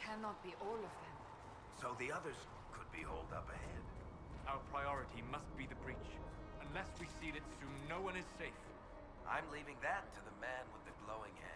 cannot be all of them. So the others could be holed up ahead. Our priority must be the breach. Unless we seal it soon, no one is safe. I'm leaving that to the man with the glowing hand.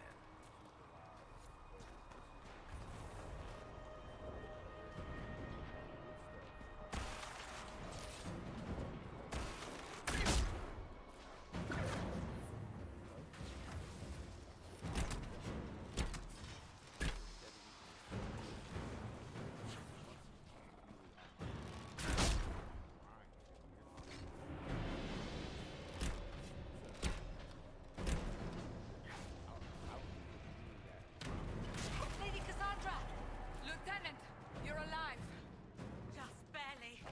Lieutenant, you're alive. Just barely.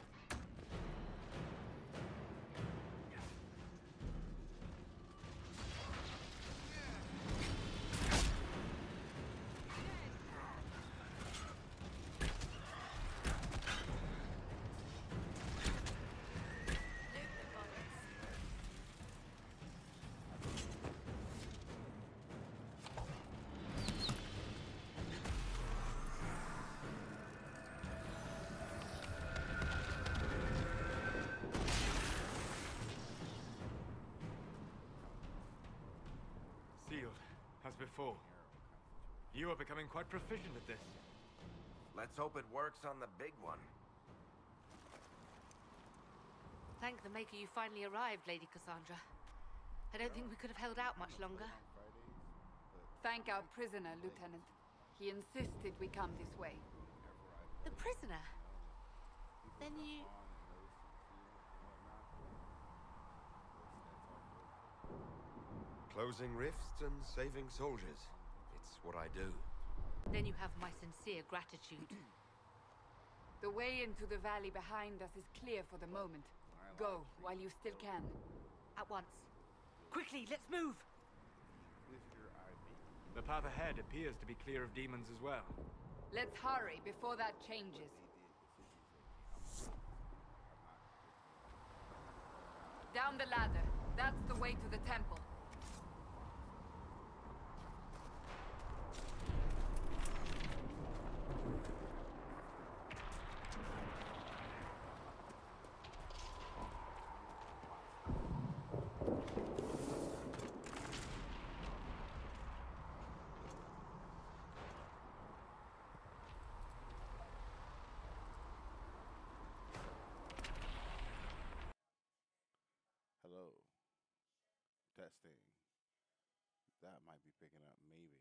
Sealed, as before. You are becoming quite proficient at this. Let's hope it works on the big one. Thank the Maker you finally arrived, Lady Cassandra. I don't think we could have held out much longer. Thank our prisoner, Lieutenant. He insisted we come this way. The prisoner? Then you... Closing rifts and saving soldiers. It's what I do. Then you have my sincere gratitude. The way into the valley behind us is clear for the moment. Go, while you still can. At once. Quickly, let's move! The path ahead appears to be clear of demons as well. Let's hurry before that changes. Down the ladder. That's the way to the temple. Hello. Testing. That might be picking up, maybe.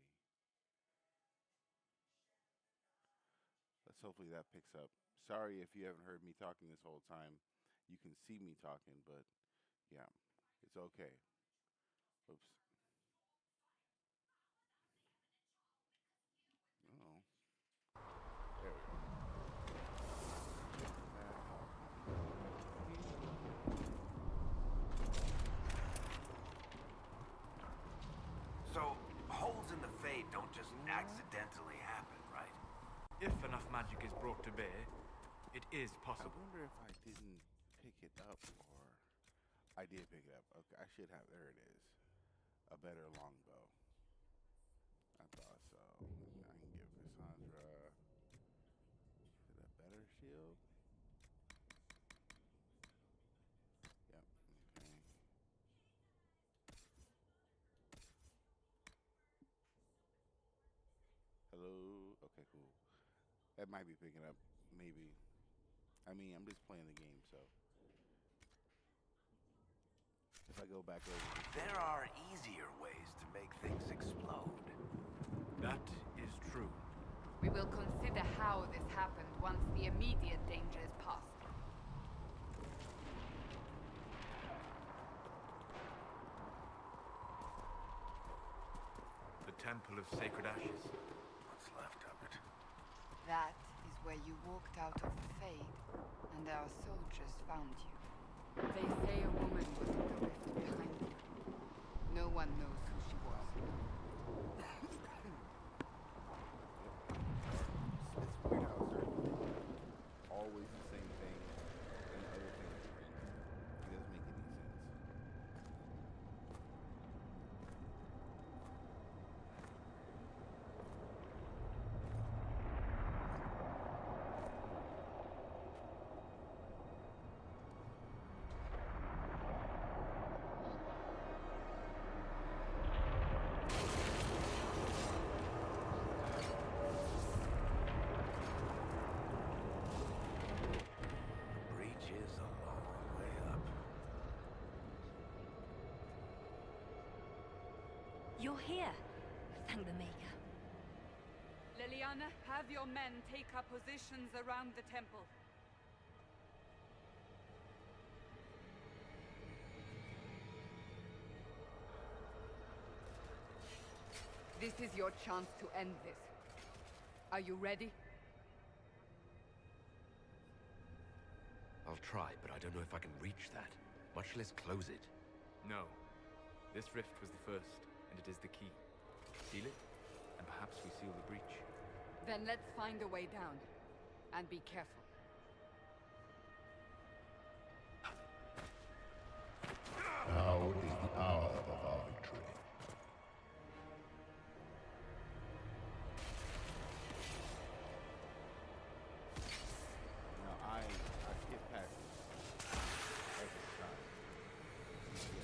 Let's hopefully that picks up. Sorry if you haven't heard me talking this whole time. You can see me talking, but yeah, it's okay. Oops. Oh. There we go. So, holes in the Fade don't just accidentally happen, right? If enough magic is brought to bear, it is possible. I wonder if I didn't pick it up, or I did pick it up. Okay, I should have. There it is. A better longbow. I thought so. I can give Cassandra. Is it a better shield? Yep. Okay. Hello. Okay, cool. That might be picking up. Maybe. I mean, I'm just playing the game, so. If I go back over this There are easier ways to make things explode. That is true. We will consider how this happened once the immediate danger is past. The Temple of Sacred Ashes. What's left of it? That is where you walked out of the Fade, and our soldiers found you. They say a woman was in the rift behind you. No one knows who she was. It's weird how certain always the same thing and the other thing is different. It doesn't make any sense. You're here. Thank the Maker. Liliana, have your men take up positions around the temple. This is your chance to end this. Are you ready? I'll try, but I don't know if I can reach that, much less close it. No. This rift was the first, and it is the key. Seal it, and perhaps we seal the breach. Then let's find a way down. And be careful. Now is the hour of our victory. Now I skip past this every time.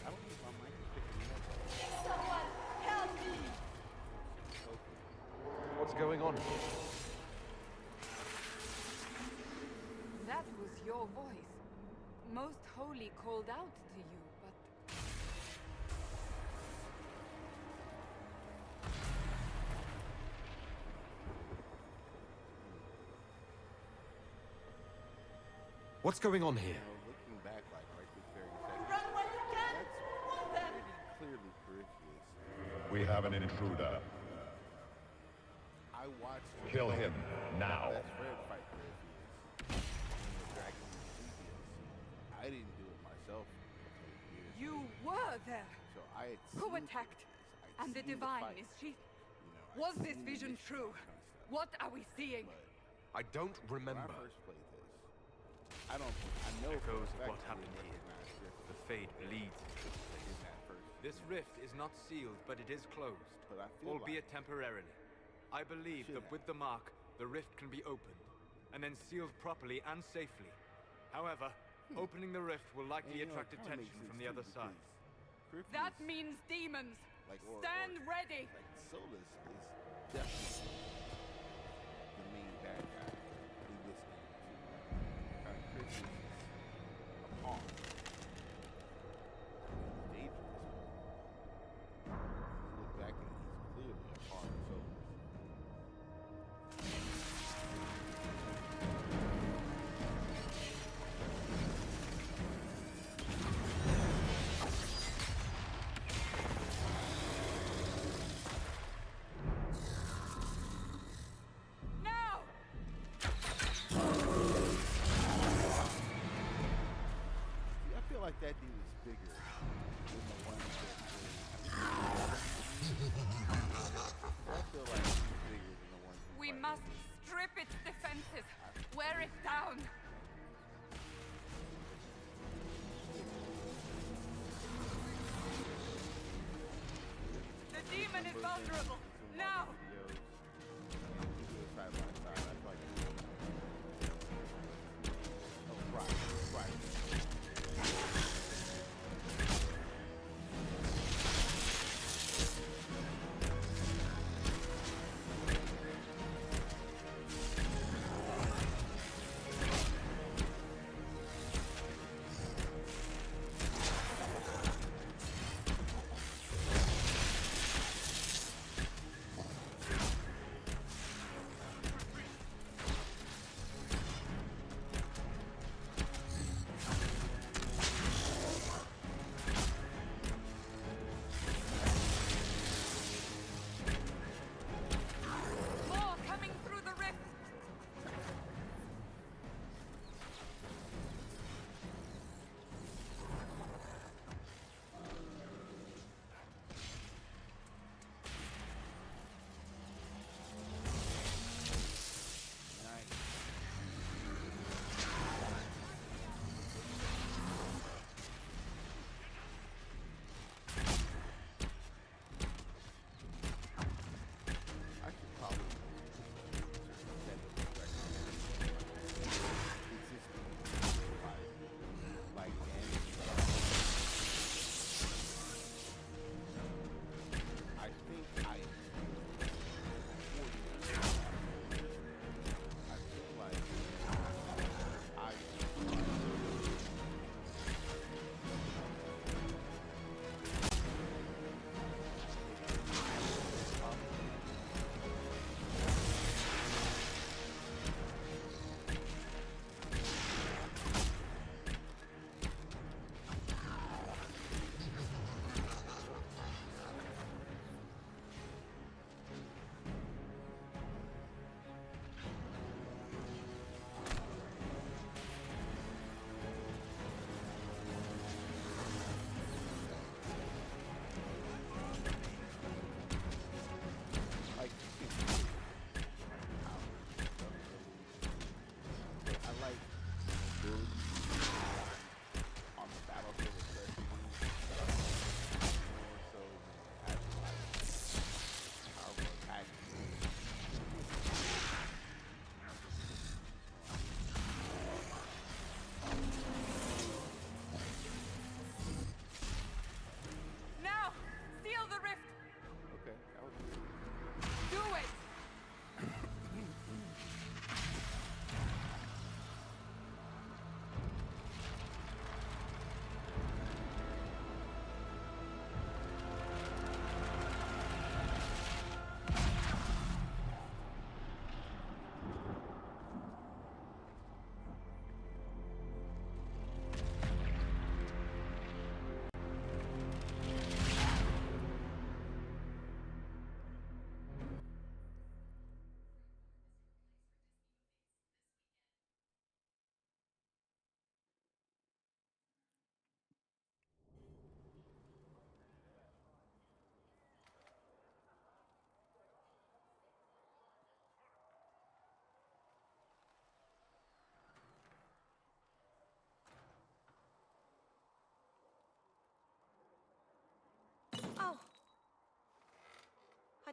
I don't think my mic is picking me up. Someone help me! What's going on? That was your voice. Most Holy called out to you, but... What's going on here? Looking back, like right this very second, Run when you can! that's Run then! pretty clearly Peripheus. We have an intruder. I watched Kill him now. Best friend fight Peripheus in the Dragon Ball Z DLC. I didn't do it myself until years You later. were there! So I had Who seen attacked? Peripheus. I'd And the seen Divine, fight. is she... You know, Was I'd this seen vision missions, true? all that kind of stuff. What are we seeing? But I don't when I remember. first played this, I don't think I know for a Echoes of fact what I happened didn't here. recognize Griffin The fade bleeds into this place. in that first. This rift is not sealed, but it is closed. But I feel albeit like temporarily. I believe Should that with the mark, the rift can be opened, and then sealed properly and safely. However, opening the rift will likely and, you know, attract it kinda attention makes from sense the other too, side. because That Peripheus, means demons! like, Stand ready! Like Solus is definitely the main bad guy in this game too. Peripheus is a pawn. He's dangerous. You look back and he's clearly a pawn of Solus. Now! See, I feel like that dude is bigger than the one that I feel like he's bigger than the one who We fight must me. strip its defenses! Wear it down! The demon is vulnerable! Now! Side by side, I feel like oh, right.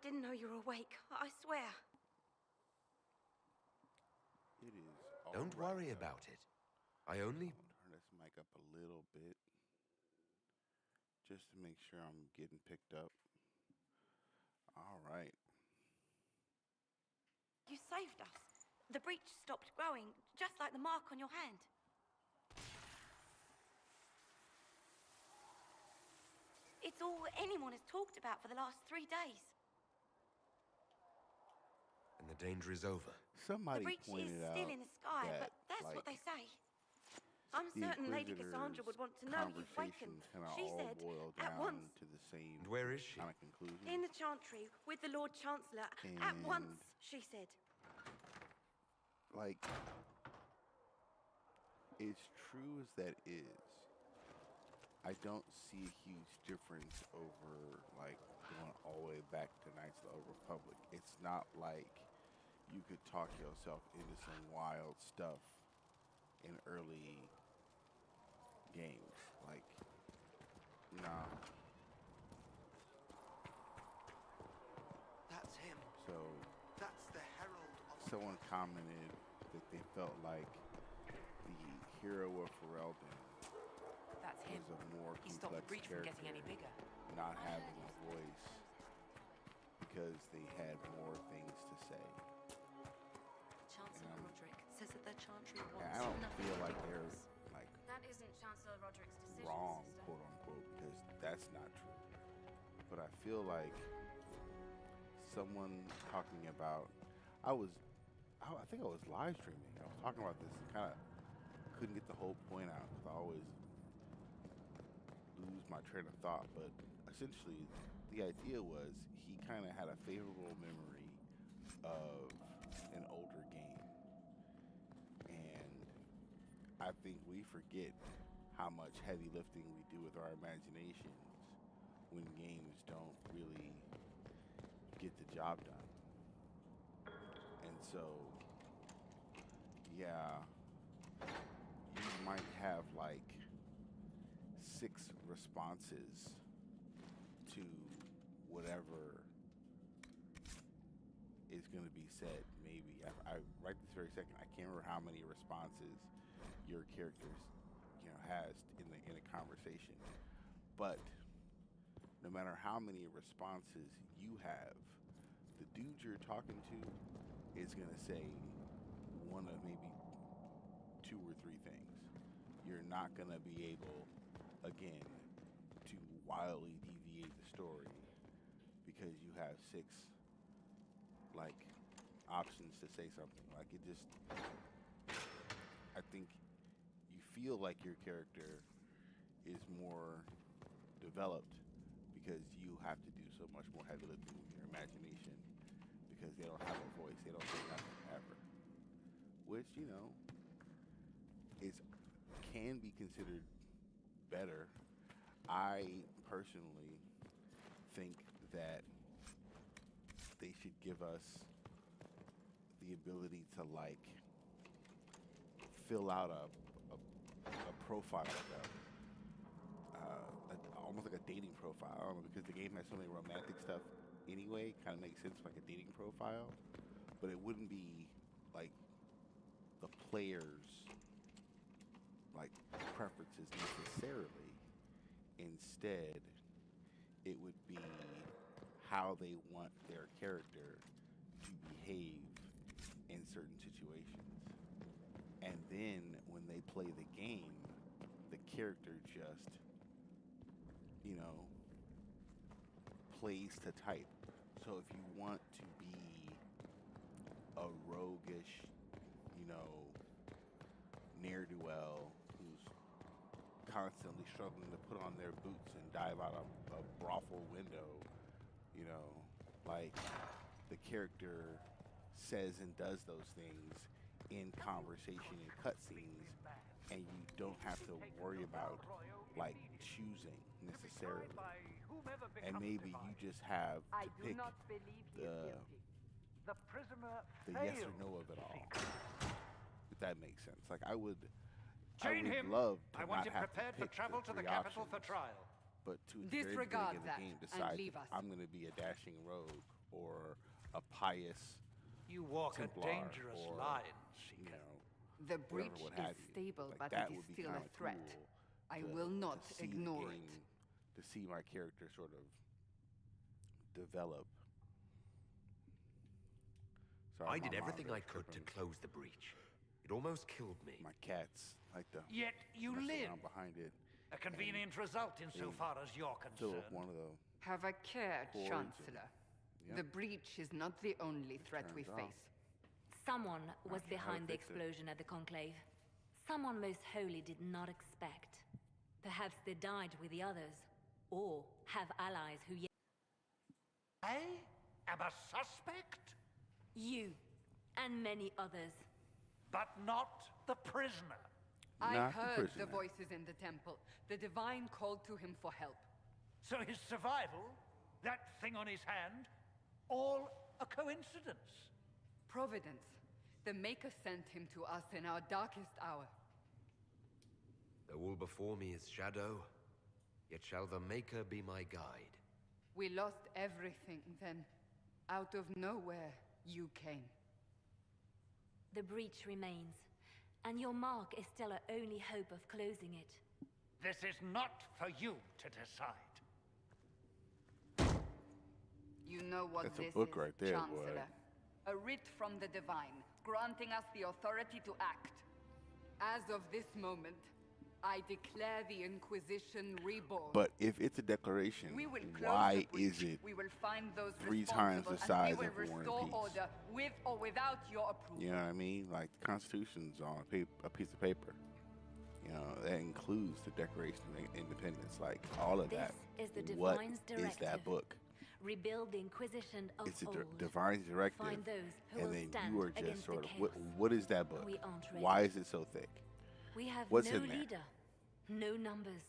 didn't know you were awake. I swear. It is. Don't worry about it. I only... Turn this mic up a little bit, just to make sure I'm getting picked up. All right. You saved us. The breach stopped growing, just like the mark on your hand. It's all anyone has talked about for the last 3 days. And the danger is over. Somebody The breach is pointed out still in the sky, that, but that's like, what they say. I'm the certain Lady Cassandra would want to know you've wakened. conversations kinda She all said, boil at down once. to the same And where is she? kind of conclusion. In the Chantry, with the Lord Chancellor. At And- once, she said. Like, as true as that is, I don't see a huge difference over, like, going all the way back to Knights of the Old Republic. It's not like you could talk yourself into some wild stuff in early games. Like, nah. That's him. So, That's the herald of... someone commented that they felt like the hero of Ferelden That's him. was a more He stopped the complex breach from character, getting any bigger. not having a voice because they had more things to say. Chancellor Yeah. Roderick says that the Chantry And wants I don't nothing feel to like do with they're us. like That isn't Chancellor Roderick's decision, wrong, sister. quote unquote, because that's not true. But I feel like someone talking about, I think I was live streaming. I was talking about this and kind of couldn't get the whole point out because I always lose my train of thought. But essentially, the idea was he kind of had a favorable memory of an older game. And I think we forget how much heavy lifting we do with our imaginations when games don't really get the job done. And so, yeah, you might have like 6 responses to whatever is going to be said. Maybe I right this very second, I can't remember how many responses your characters, has in a conversation. But no matter how many responses you have, the dude you're talking to is going to say one of maybe 2 or 3 things. You're not going to be able, again, to wildly deviate the story because you have 6 like options to say something. Like, it just, I think you feel like your character is more developed because you have to do so much more heavy lifting with your imagination because they don't have a voice. They don't say nothing ever. Which, can be considered better. I personally think that they should give us the ability to, like, fill out a profile, like almost like a dating profile. I don't know, because the game has so many romantic stuff anyway. Kind of makes sense like a dating profile, but it wouldn't be like the players' like preferences necessarily. Instead, it would be how they want their character to behave in certain situations. And then when they play the game, the character just, plays to type. So if you want to be a roguish, ne'er-do-well who's constantly struggling to put on their boots and dive out a brothel window, like, the character says and does those things in conversation and cutscenes, and you don't have to worry about, like, choosing necessarily. And maybe you just have to pick the yes or no of it all. If that makes sense. Like, I would love to I want not him have prepared to for pick travel the to the 3 capital options, for trial. but to at the very Disregard beginning of that the game and decide leave us. I'm going to be a dashing rogue or a pious You walk a Templar dangerous or, line, you Seeker. know, The whatever, breach what is have you. stable, Like, but that it is would be still a kinda threat. cool I to- will not to see the ignore it. game, to see my character sort of develop. Sorry, I my did everything I monitor's could to tripping. close the breach. It almost killed me. My cats like to Yet you mess live. around behind it. A convenient result insofar as you're Still concerned. one of the Have a care, Cords and- Chancellor. Yep. The breach is not the only threat we turns off. face. Someone was Not sure how to behind the fix it. explosion at the Conclave. Someone most holy did not expect. Perhaps they died with the others, or have allies who yet. I am a suspect, You, and many others. but not the prisoner. I Not the heard the prisoner. voices in the temple. The divine called to him for help. So his survival, that thing on his hand, all a coincidence. Providence. The Maker sent him to us in our darkest hour. Though all before me is shadow, yet shall the Maker be my guide. We lost everything then. Out of nowhere, you came. The breach remains, and your mark is still our only hope of closing it. This is not for you to decide. You know what That's a this book is, right there, boy. Chancellor. A writ from the divine, granting us the authority to act. As of this moment, I declare the Inquisition reborn. But if it's a declaration, we will close why the breach. is it We will find those 3 times the responsible, size and we of will War and restore Peace? order with or without your approval. You know what I mean? Like, the Constitution's on a piece of paper. You know, that includes the Declaration of Independence, like all of This that. is the What Divine's is directive. that book? Rebuild the Inquisition of It's a old. divine directive, Find those who and will then stand you are against just the sort of, chaos. what is that book? We aren't ready. Why is it so thick? We have What's no in there? leader, no numbers,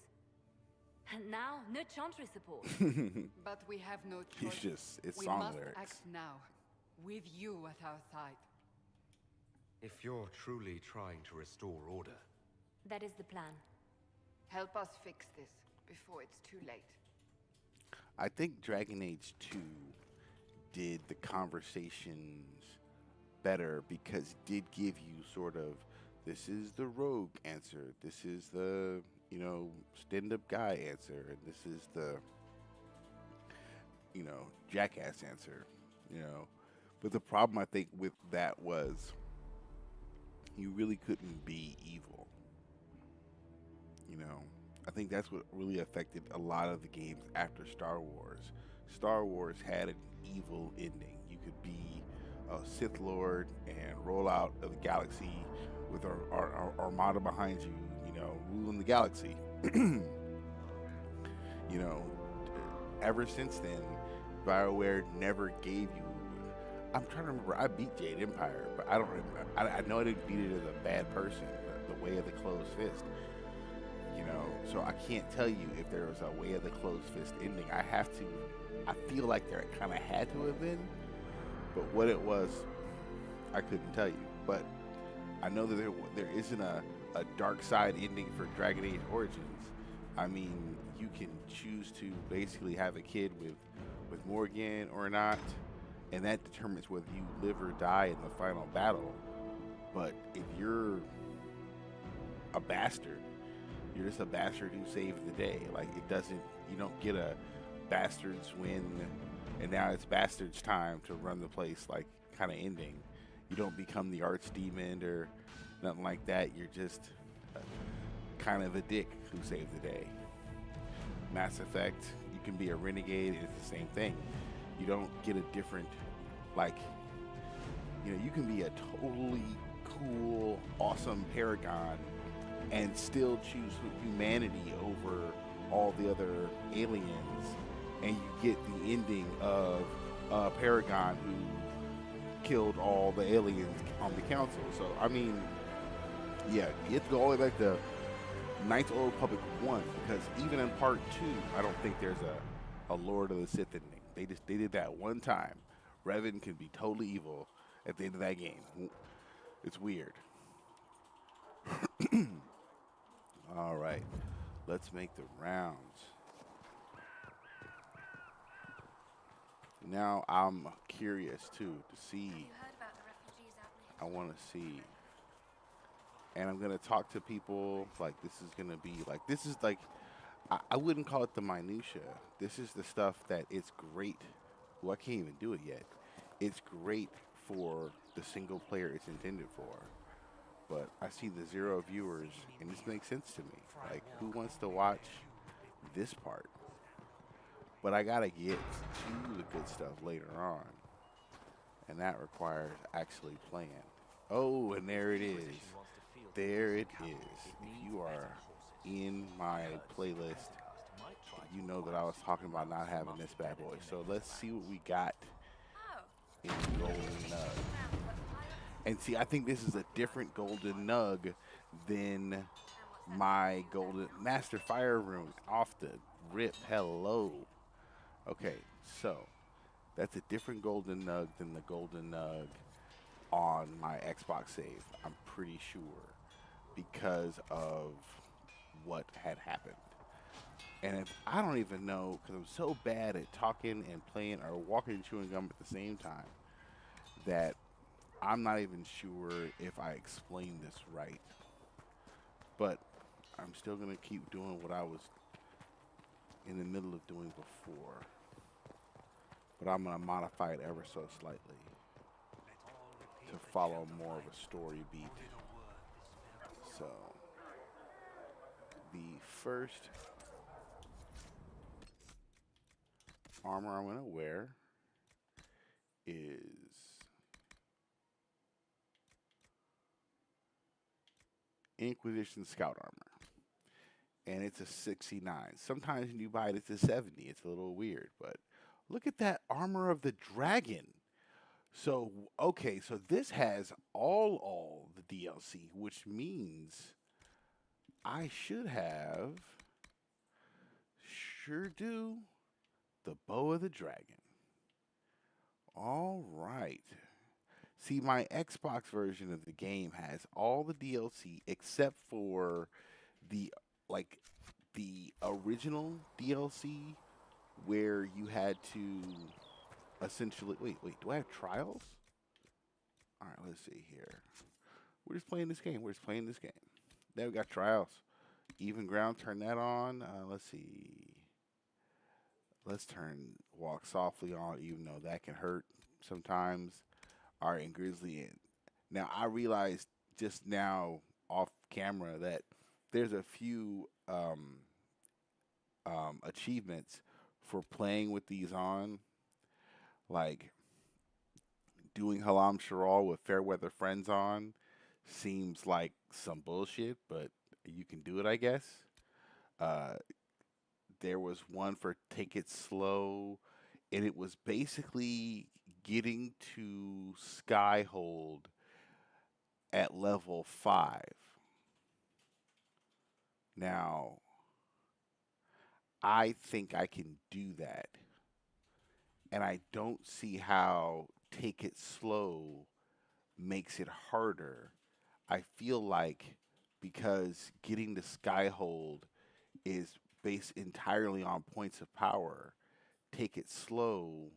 and now no chantry support. But we have no choice. It's we song must lyrics. act now, with you at our side. If you're truly trying to restore order, That is the plan. Help us fix this before it's too late. I think Dragon Age 2 did the conversations better because it did give you sort of, this is the rogue answer, this is the, you know, stand-up guy answer, and this is the, you know, jackass answer, you know. But the problem, I think, with that was you really couldn't be evil. You know, I think that's what really affected a lot of the games after Star Wars. Star Wars had an evil ending. You could be a Sith Lord and roll out of the galaxy with our armada behind you, you know, ruling the galaxy. You know, ever since then, BioWare never gave you. I'm trying to remember. I beat Jade Empire, but I don't remember. I know I didn't beat it as a bad person. The way of the closed fist. You know, so I can't tell you if there was a way of the closed fist ending. I feel like there kind of had to have been, but what it was, I couldn't tell you. But I know that there isn't a dark side ending for Dragon Age Origins. I mean, you can choose to basically have a kid with Morgan or not, and that determines whether you live or die in the final battle. But if you're a bastard, you're just a bastard who saved the day. Like, you don't get a bastards win, and now it's bastards time to run the place, like, kind of ending. You don't become the archdemon or nothing like that. You're just kind of a dick who saved the day. Mass Effect, you can be a renegade, and it's the same thing. You don't get a different, like, you know, you can be a totally cool, awesome paragon and still choose humanity over all the other aliens, and you get the ending of Paragon who killed all the aliens on the council. So, I mean, yeah, you have to go all the way back to Knights of the Old Republic 1, because even in Part 2, I don't think there's a Lord of the Sith ending. They did that one time. Revan can be totally evil at the end of that game. It's weird. All right, let's make the rounds. Now I'm curious too to see. Have you heard about the refugees out I near want to see, and I'm gonna talk to people. Like this is gonna be like this is like I wouldn't call it the minutia. This is the stuff that it's great. Well, I can't even do it yet. It's great for the single player it's intended for. But I see the 0 viewers, and this makes sense to me. Like, who wants to watch this part? But I gotta get to the good stuff later on, and that requires actually playing. Oh, and there it is. There it is. If you are in my playlist, you know that I was talking about not having this bad boy. So let's see what we got in Golden Nug. And see, I think this is a different Golden Nug than my Golden Master Fire Rune off the rip. Hello. Okay, so that's a different Golden Nug than the Golden Nug on my Xbox save. I'm pretty sure because of what had happened. And if, I don't even know, because I'm so bad at talking and playing or walking and chewing gum at the same time, that I'm not even sure if I explained this right. But I'm still going to keep doing what I was in the middle of doing before. But I'm going to modify it ever so slightly to follow more of a story beat. So, the first armor I'm going to wear is Inquisition Scout Armor. And it's a 69. Sometimes when you buy it, it's a 70. It's a little weird, but look at that Armor of the Dragon. So, okay, so this has all the DLC, which means I should have, sure do, the Bow of the Dragon. All right. See, my Xbox version of the game has all the DLC except for the the original DLC where you had to essentially wait, do I have trials? All right, let's see here. We're just playing this game. Then we got trials. Even ground, turn that on. Let's see. Let's turn walk softly on, even though that can hurt sometimes. All right, and Grizzly in. Now, I realized just now off camera that there's a few achievements for playing with these on. Like, doing Halam Sharal with Fairweather Friends on seems like some bullshit, but you can do it, I guess. There was one for Take It Slow, and it was basically getting to Skyhold at level 5. Now, I think I can do that. And I don't see how Take It Slow makes it harder. I feel like because getting to Skyhold is based entirely on points of power, Take It Slow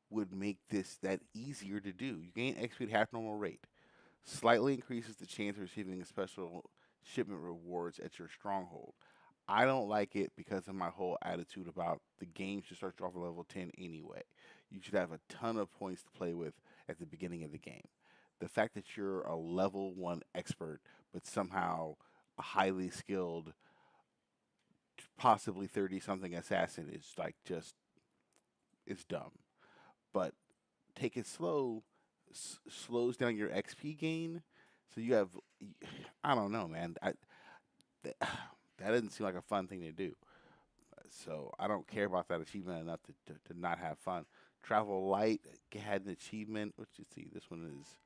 would make this that easier to do. You gain XP at half normal rate. Slightly increases the chance of receiving special shipment rewards at your stronghold. I don't like it because of my whole attitude about the game should start you off at level 10 anyway. You should have a ton of points to play with at the beginning of the game. The fact that you're a level 1 expert, but somehow a highly skilled, possibly 30-something assassin is like just, it's dumb. But Take It Slow slows down your XP gain. So you have, I don't know, man. That doesn't seem like a fun thing to do. So I don't care about that achievement enough to not have fun. Travel Light had an achievement. Let's just see. This one is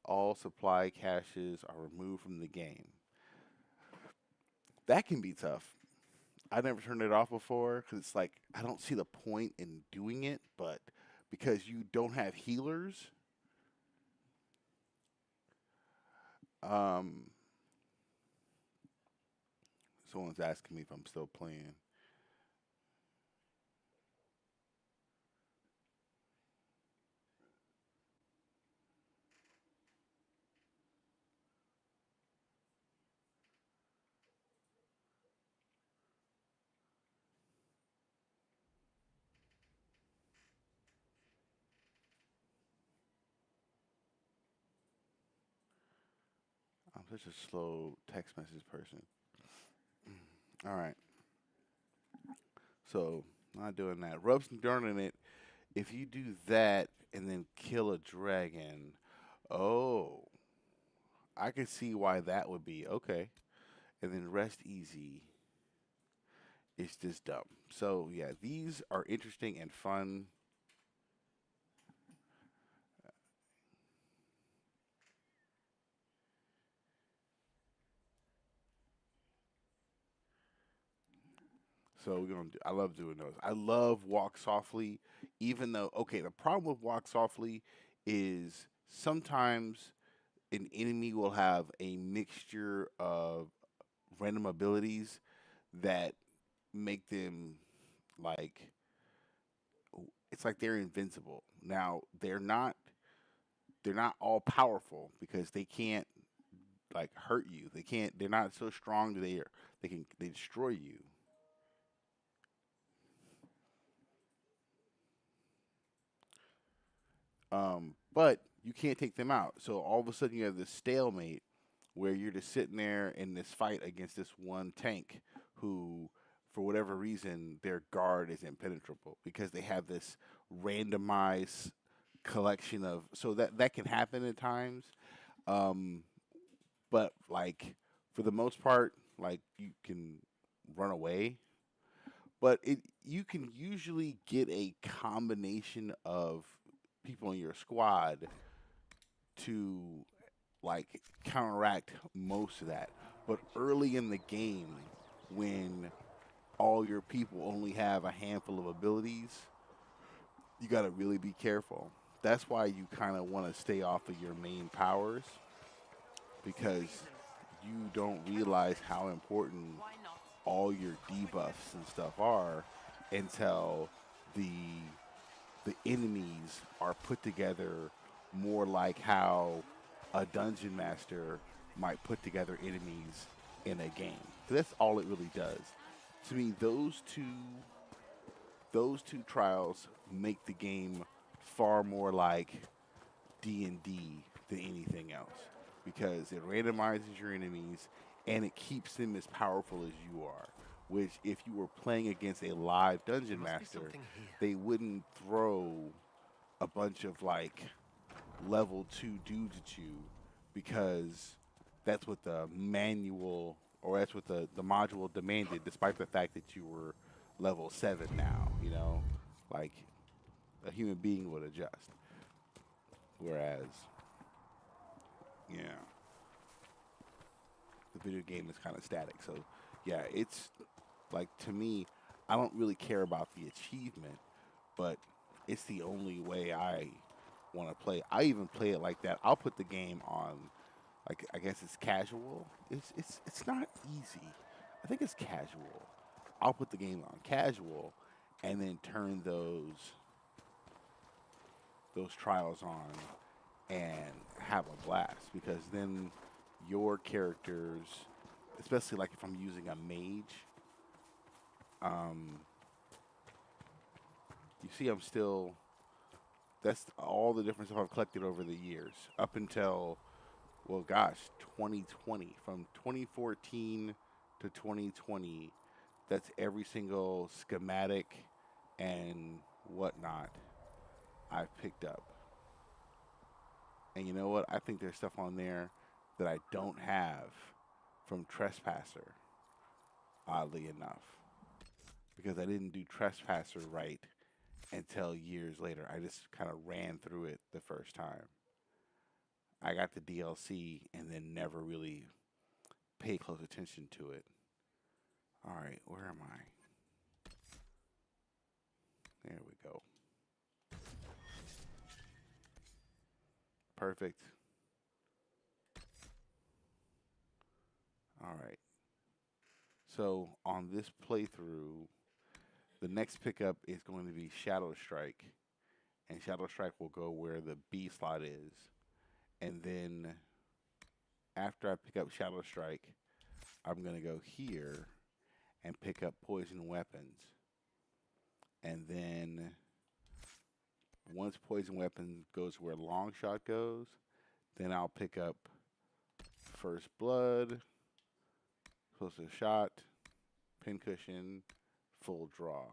all supply caches are removed from the game. That can be tough. I never turned it off before because it's like I don't see the point in doing it, but because you don't have healers, someone's asking me if I'm still playing. such a slow text message person. All right. So, not doing that. Rub some dirt in it. If you do that and then kill a dragon, oh, I can see why that would be okay. And then rest easy. It's just dumb. So yeah, these are interesting and fun. So we're gonna. I love doing those. I love walk softly, even though okay, the problem with walk softly is sometimes an enemy will have a mixture of random abilities that make them like it's like they're invincible. Now they're not all powerful because they can't like hurt you. They can't they're not so strong that they destroy you. But you can't take them out. So all of a sudden you have this stalemate where you're just sitting there in this fight against this one tank who, for whatever reason, their guard is impenetrable because they have this randomized collection of. So that can happen at times. Um, but like for the most part, like you can run away. But it you can usually get a combination of people in your squad to like counteract most of that. But early in the game, when all your people only have a handful of abilities, you got to really be careful. That's why you kind of want to stay off of your main powers because you don't realize how important all your debuffs and stuff are until the the enemies are put together more like how a dungeon master might put together enemies in a game. That's all it really does. To me, those two trials make the game far more like D&D than anything else because it randomizes your enemies and it keeps them as powerful as you are. Which, if you were playing against a live dungeon master, they wouldn't throw a bunch of like level 2 dudes at you because that's what the manual or that's what the module demanded, despite the fact that you were level 7 now, you know? Like, a human being would adjust. Whereas, yeah, the video game is kind of static. So, yeah, it's like to me, I don't really care about the achievement, but it's the only way I want to play. I even play it like that. I'll put the game on, like I guess it's casual. It's not easy. I think it's casual. I'll put the game on casual, and then turn those trials on and have a blast because then your characters, especially like if I'm using a mage, you see I'm still that's all the different stuff I've collected over the years up until well gosh 2020 from 2014 to 2020 that's every single schematic and whatnot I've picked up. And you know what? I think there's stuff on there that I don't have from Trespasser, oddly enough. Because I didn't do Trespasser right until years later. I just kind of ran through it the first time. I got the DLC and then never really paid close attention to it. All right, where am I? There we go. Perfect. All right. So on this playthrough, the next pickup is going to be Shadow Strike. And Shadow Strike will go where the B slot is. And then after I pick up Shadow Strike, I'm going to go here and pick up Poison Weapons. And then once Poison Weapons goes where Long Shot goes, then I'll pick up First Blood, explosive shot, pincushion, full draw.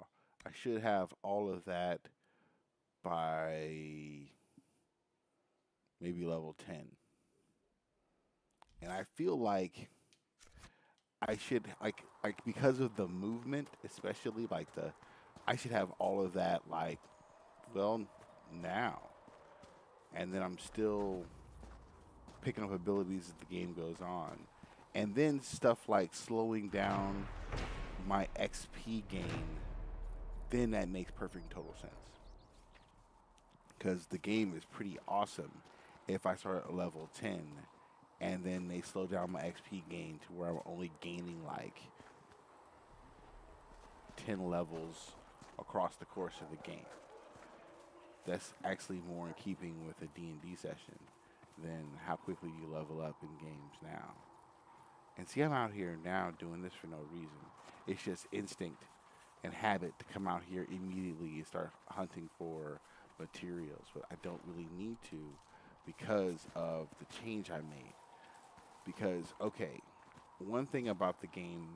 I should have all of that by maybe level 10. And I feel like I should like because of the movement, especially like I should have all of that like well now. And then I'm still picking up abilities as the game goes on. And then stuff like slowing down my XP gain, then that makes perfect total sense. Because the game is pretty awesome if I start at level 10 and then they slow down my XP gain to where I'm only gaining like 10 levels across the course of the game. That's actually more in keeping with a D&D session than how quickly you level up in games now. And see, I'm out here now doing this for no reason. It's just instinct and habit to come out here immediately and start hunting for materials. But I don't really need to because of the change I made. Because, okay, one thing about the game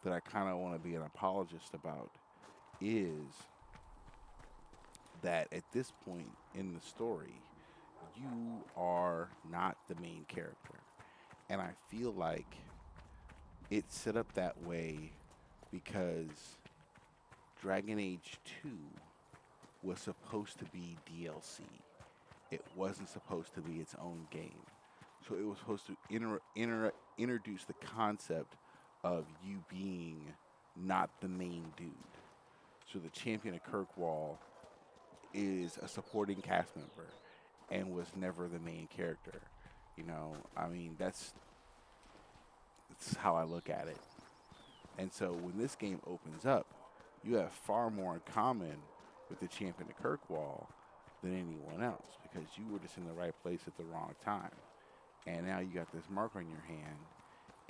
that I kind of want to be an apologist about is that at this point in the story, you are not the main character. And I feel like it's set up that way because Dragon Age 2 was supposed to be DLC. It wasn't supposed to be its own game. So it was supposed to introduce the concept of you being not the main dude. So the champion of Kirkwall is a supporting cast member and was never the main character. You know, I mean, that's how I look at it. And so when this game opens up, you have far more in common with the champion of Kirkwall than anyone else because you were just in the right place at the wrong time. And now you got this mark on your hand,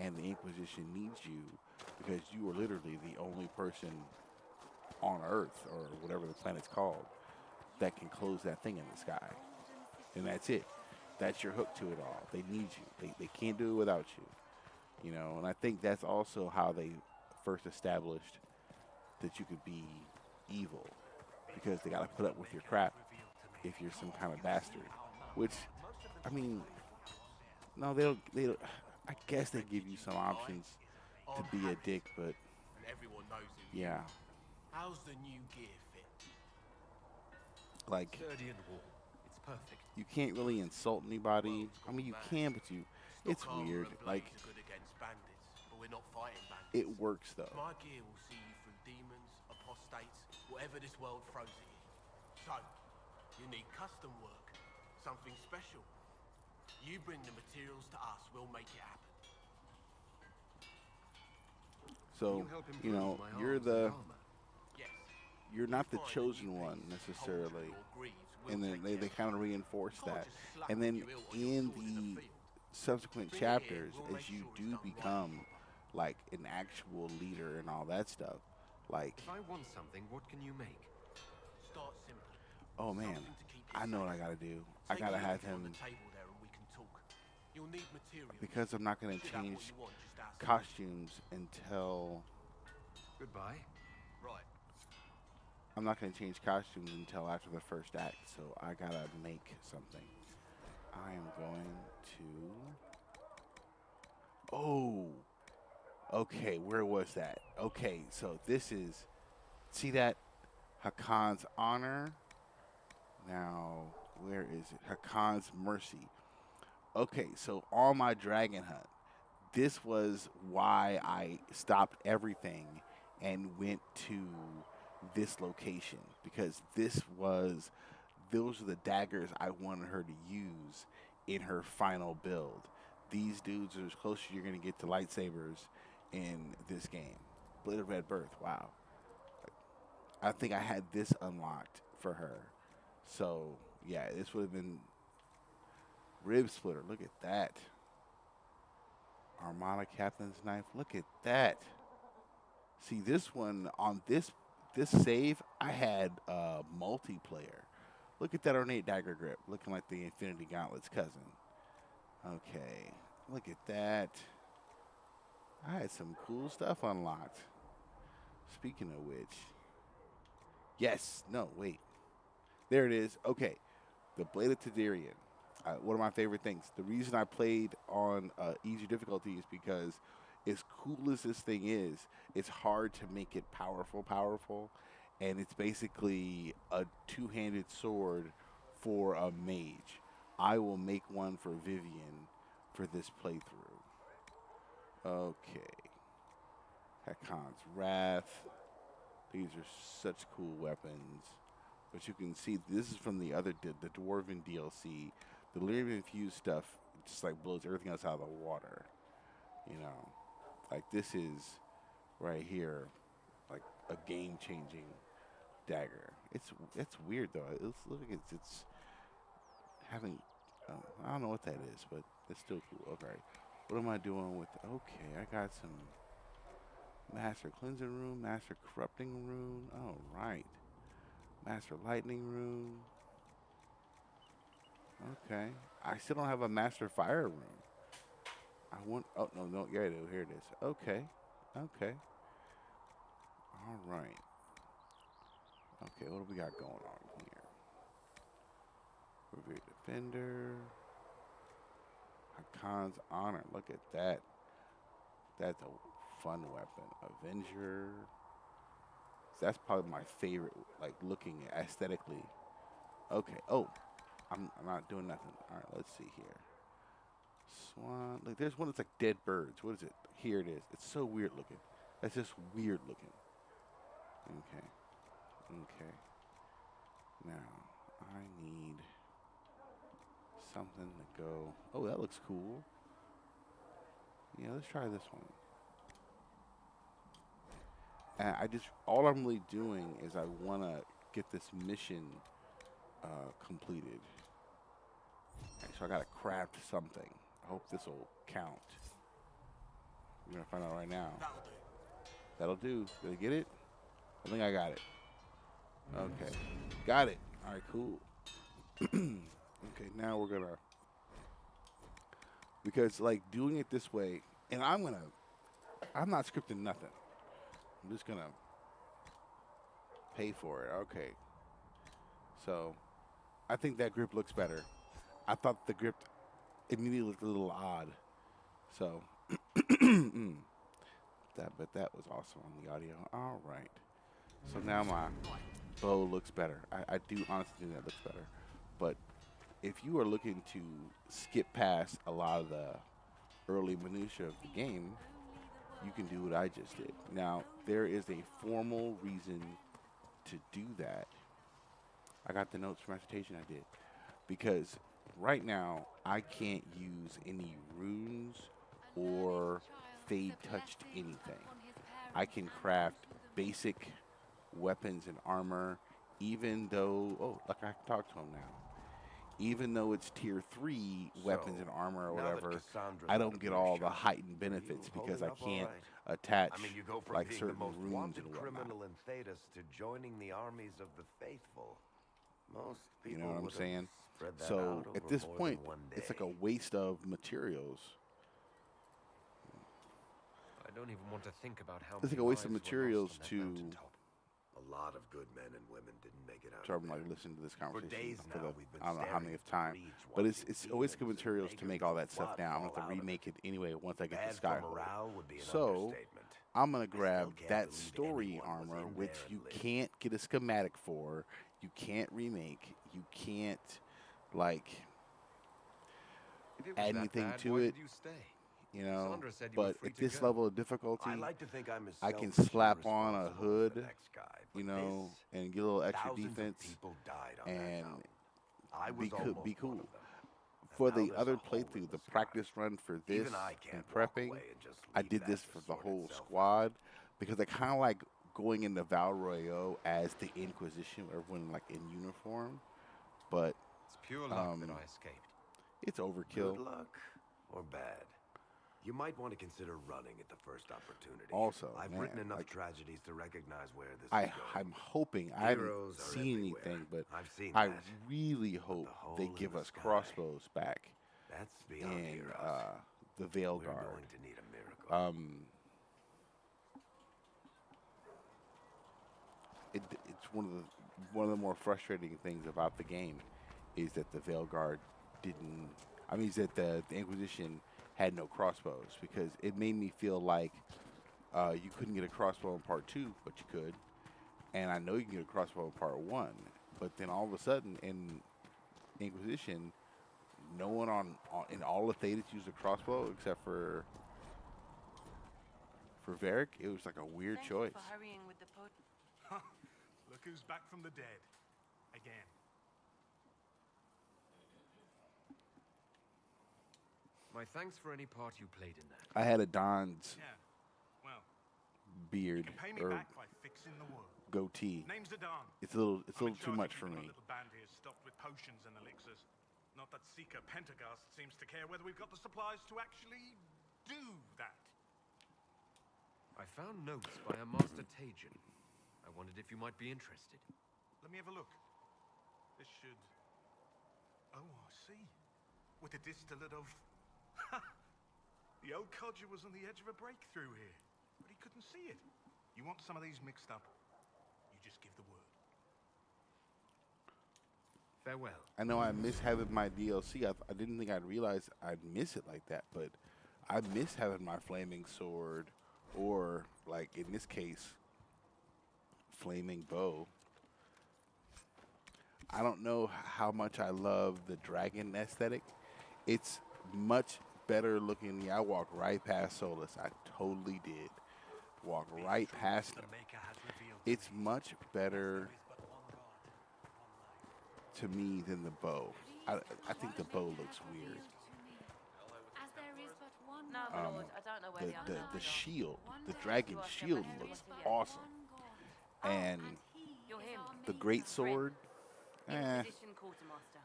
and the Inquisition needs you because you are literally the only person on Earth, or whatever the planet's called, that can close that thing in the sky. And that's it. That's your hook to it all. They need you. They can't do it without you. You know, and I think that's also how they first established that you could be evil, because they got to put up with your crap if you're some kind of bastard. Which, I mean, no, they don't. I guess they give you some options to be a dick, but yeah. How's the new gear fit? Like, Sturdy and warm. It's perfect. you can't really insult anybody. I mean, you can, but it's weird. Like, Good against bandits, but we're not fighting bandits. it works though. My gear will see you through demons, apostates, whatever this world throws at you. So, you need custom work, something special. You bring the materials to us, we'll make it happen. So, you know, you're not the chosen one necessarily. And then they kind of reinforce that. And then in the subsequent chapters, as you do become like an actual leader and all that stuff, like, If I want something, what can you make? Start simple. oh man, I know what I gotta do. I gotta have him, You'll need material. because I'm not gonna change costumes until Goodbye. Right. I'm not gonna change costumes until after the first act. So I gotta make something. I am going to. Oh. Okay, where was that? Okay, so this is. See that? Hakan's Honor. Now, where is it? Hakan's Mercy. Okay, so on my dragon hunt, this was why I stopped everything and went to this location, because those are the daggers I wanted her to use in her final build. These dudes are as close as you're going to get to lightsabers in this game. Blade of Red Birth, wow. I think I had this unlocked for her. So, yeah, this would have been Rib Splitter. Look at that. Armada Captain's Knife. Look at that. See, this one, on this save, I had multiplayer. Look at that ornate dagger grip, looking like the Infinity Gauntlet's cousin. Okay. Look at that. I had some cool stuff unlocked. Speaking of which, yes, no, wait. There it is. Okay, the Blade of Tadarian. One of my favorite things. The reason I played on easy difficulty is because, as cool as this thing is, it's hard to make it powerful, and it's basically a two-handed sword for a mage. I will make one for Vivian for this playthrough. Okay. Hakon's Wrath. These are such cool weapons. But you can see this is from the Dwarven DLC. The Lyrium infused stuff just like blows everything else out of the water. You know, like this is right here, like a game-changing dagger. It's weird though. Look, it's having I don't know what that is, but it's still cool. Okay, what am I doing with? Okay, I got some Master Cleansing Rune, Master Corrupting Rune. All right. Master Lightning Rune. Okay. I still don't have a Master Fire Rune. I want... Oh, no. Here it is. Okay. Okay. All right. Okay, what do we got going on here? Revered Defender. Hakon's Honor. Look at that. That's a fun weapon. Avenger. That's probably my favorite, like, looking aesthetically. Okay. Oh, I'm not doing nothing. All right, let's see here. Swan. Look, there's one that's like dead birds. What is it? Here it is. It's so weird looking. That's just weird looking. Okay. Okay. Now, I need something to go. Oh, that looks cool. Yeah, let's try this one. And all I'm really doing is I want to get this mission completed. Okay, so I got to craft something. I hope this will count. We're going to find out right now. That'll do. Did I get it? I think I got it. Okay. Got it. All right, cool. Okay, now we're going to... Because, like, doing it this way... And I'm not scripting nothing. I'm just going to pay for it. Okay. So, I think that grip looks better. I thought the grip immediately looked a little odd. So, but that was awesome on the audio. All right. So now my bow looks better. I do honestly think that looks better. But if you are looking to skip past a lot of the early minutia of the game, you can do what I just did. Now, there is a formal reason to do that. I got the notes from recitation I did. Because right now, I can't use any runes or fade-touched anything. I can craft basic weapons and armor, even though... Oh, look, I can talk to him now. Even though it's tier 3 weapons and armor or whatever, I don't get all the heightened benefits because I can't attach like certain runes and whatnot. Criminal in Thedas to joining the armies of the faithful. Most people, you know what I'm saying? So at this point, it's like a waste of materials. I don't even want to think about how it's like a waste of materials to... A lot of good men and women didn't make it out. So I'm like listening to this conversation for days now, I don't know how many of time, but it's always good materials to make all that stuff now. I'm gonna have to remake it anyway once I get to Skyhold. So I'm gonna grab that story armor, which you can't get a schematic for, you can't remake, you can't like add anything to it. You know, but at this level of difficulty, I can slap on a hood, you know, and get a little extra defense, and be cool. For the other playthrough, the practice run for this and prepping, I did this for the whole squad because I kind of like going into Val Royale as the Inquisition, everyone like in uniform, but it's pure luck that I escaped. It's overkill. Good luck or bad. You might want to consider running at the first opportunity. Also, I've written enough tragedies to recognize where this is going. I'm hoping. I haven't seen anything, but I really hope they give us crossbows back That's beyond in the We're Veilguard. going to need a miracle. It's one of the more frustrating things about the game is that the Veilguard didn't. I mean, is that the Inquisition had no crossbows, because it made me feel like you couldn't get a crossbow in part 2, but you could, and I know you can get a crossbow in part 1, but then all of a sudden in Inquisition, no one in all of Thedas used a crossbow except for Varric. It was like a weird choice. For hurrying with the Look who's back from the dead. Again. My thanks for any part you played in that. I had a Don's Yeah. Well, beard you can pay me or back by fixing the world. goatee. Name's Adon. It's a little I'm in too charge much of for keeping me. our little band here stocked with potions and elixirs. Not that Seeker Pentagast seems to care whether we've got the supplies to actually do that. I found notes by a Master Tajan. I wondered if you might be interested. Let me have a look. This should... Oh, I see. With a distillate of... The old codger was on the edge of a breakthrough here, but he couldn't see it. You want some of these mixed up, you just give the word. Farewell. I know I miss having my DLC. I didn't think I'd realize I'd miss it like that, but I miss having my flaming sword, or, like, in this case, flaming bow. I don't know how much I love the dragon aesthetic. It's much better looking. Yeah, I walked right past Solus. I totally did. Walk right past him. It's much better to me than the bow. I think the bow looks weird. As there is but one. No, my lord, I don't know where The shield, the dragon shield looks awesome. And You're him. the great sword, Inquisition quartermaster.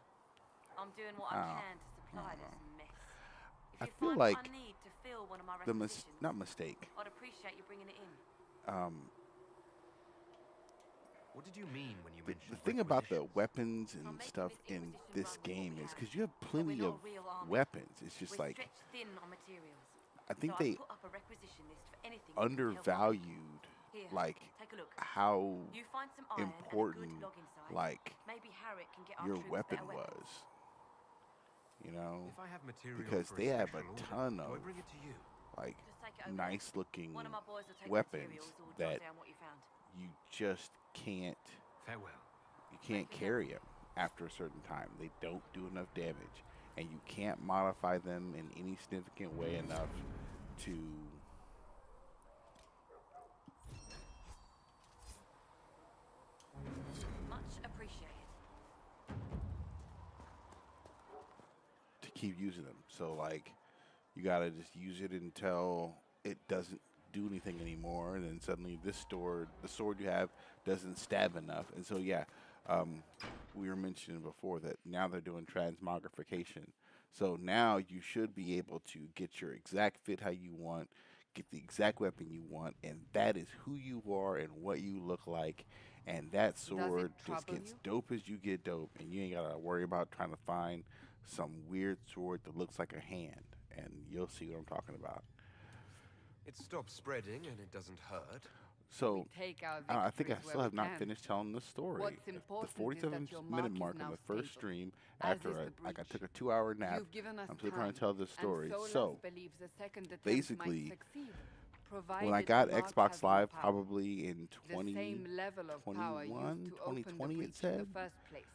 I'm doing what I can to supply this mess. I If you feel find like what I need to fill one of my the requisitions, not mistake. I'd appreciate you bringing it in. What did you mean when you The mentioned thing about the requisitions? weapons and stuff in this game is because you have plenty of weapons. It's just We're like stretched thin on materials. I think So they put up a requisition list for anything you can help undervalued Here, like take a look. how You find some iron important and a good log inside. like Maybe Harriet can get our your troops weapon better weapons. was. You know, If I have material because for they have a special order, ton do I of bring it to you? like Just take it over. nice looking One of my boys will take weapons materials or jot that down what you found. you just can't Farewell. carry them after a certain time. They don't do enough damage, and you can't modify them in any significant way enough to Much appreciated. keep using them. So like you gotta just use it until it doesn't do anything anymore, and then suddenly the sword you have doesn't stab enough. And so yeah, we were mentioning before that now they're doing transmogrification. So now you should be able to get your exact fit how you want, get the exact weapon you want, and that is who you are and what you look like. And that sword just gets dope as you get dope, and you ain't gotta worry about trying to find some weird sword that looks like a hand. And you'll see what I'm talking about. It stops spreading and it doesn't hurt. So Take our I think I victories still where have we not can. finished telling the story. What's The important is 47 that your minute mark mark is on now the first stable, stream as after is the I breach. took a 2-hour nap. You've given us I'm still trying time, to tell the story. and So believes the second attempt basically, might succeed, when I provided got the mark Xbox has more Live, power. probably in The same level of power used 2021, to open the 2020, breach it said. in the first place.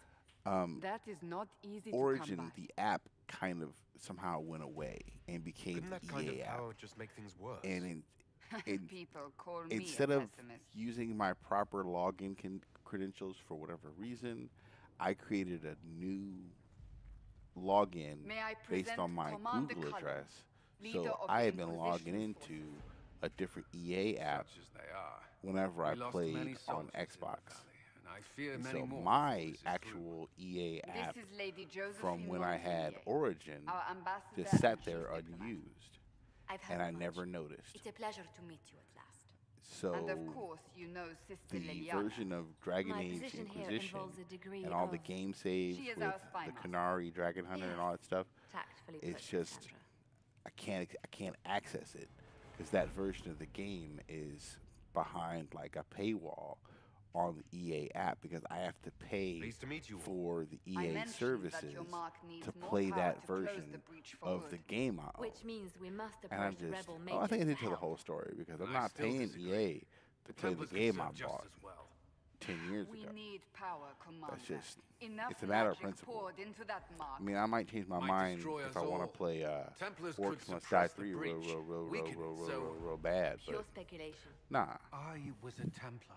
That is not easy Origin, to come by. the app, kind of somehow went away and became Couldn't that the kind EA of app. power just make things worse? And People call me instead a of pessimist. using my proper login credentials for whatever reason, I created a new login May I based present on my Commander Google Cullen, address. leader So of I the have been logging Inquisition into a different EA app Such as they are. whenever I We lost played many on soldiers in the Xbox. valley, and I fear And many so more my before this is actual EA app This is Lady Josephine from when I had Montier, Origin our ambassador just sat and there chief diplomat. unused, I've and heard I much. never noticed. It's a pleasure to meet you at last. So And of course, you know Sister the Liliana. version of Dragon My Age position here Inquisition involves a degree and all the of game saves She is with our spy the master. Canary Dragon Hunter and all that stuff, tactfully it's put, just Cassandra. I can't access it because that version of the game is behind like a paywall on the EA app because I have to pay Pleased to meet you all. for the I EA mentioned that services your mark needs to more play power that to close version the breach for of good. the game I own. Which means we must And I'm approach the just, rebel oh, I think I mages did for tell the help. whole story because I'm I not still paying disagree. EA to play the Templars can game I serve just bought as well. 10 years We ago. need power, Commander. That's just, Enough it's a matter of magic principle. poured into that mark. I mean, I might change my Might mind destroy if us I want to all. play Templars Orcs could Must Die suppress the 3 breach. Weaken it, so- real bad, Pure but speculation. nah, I was a Templar.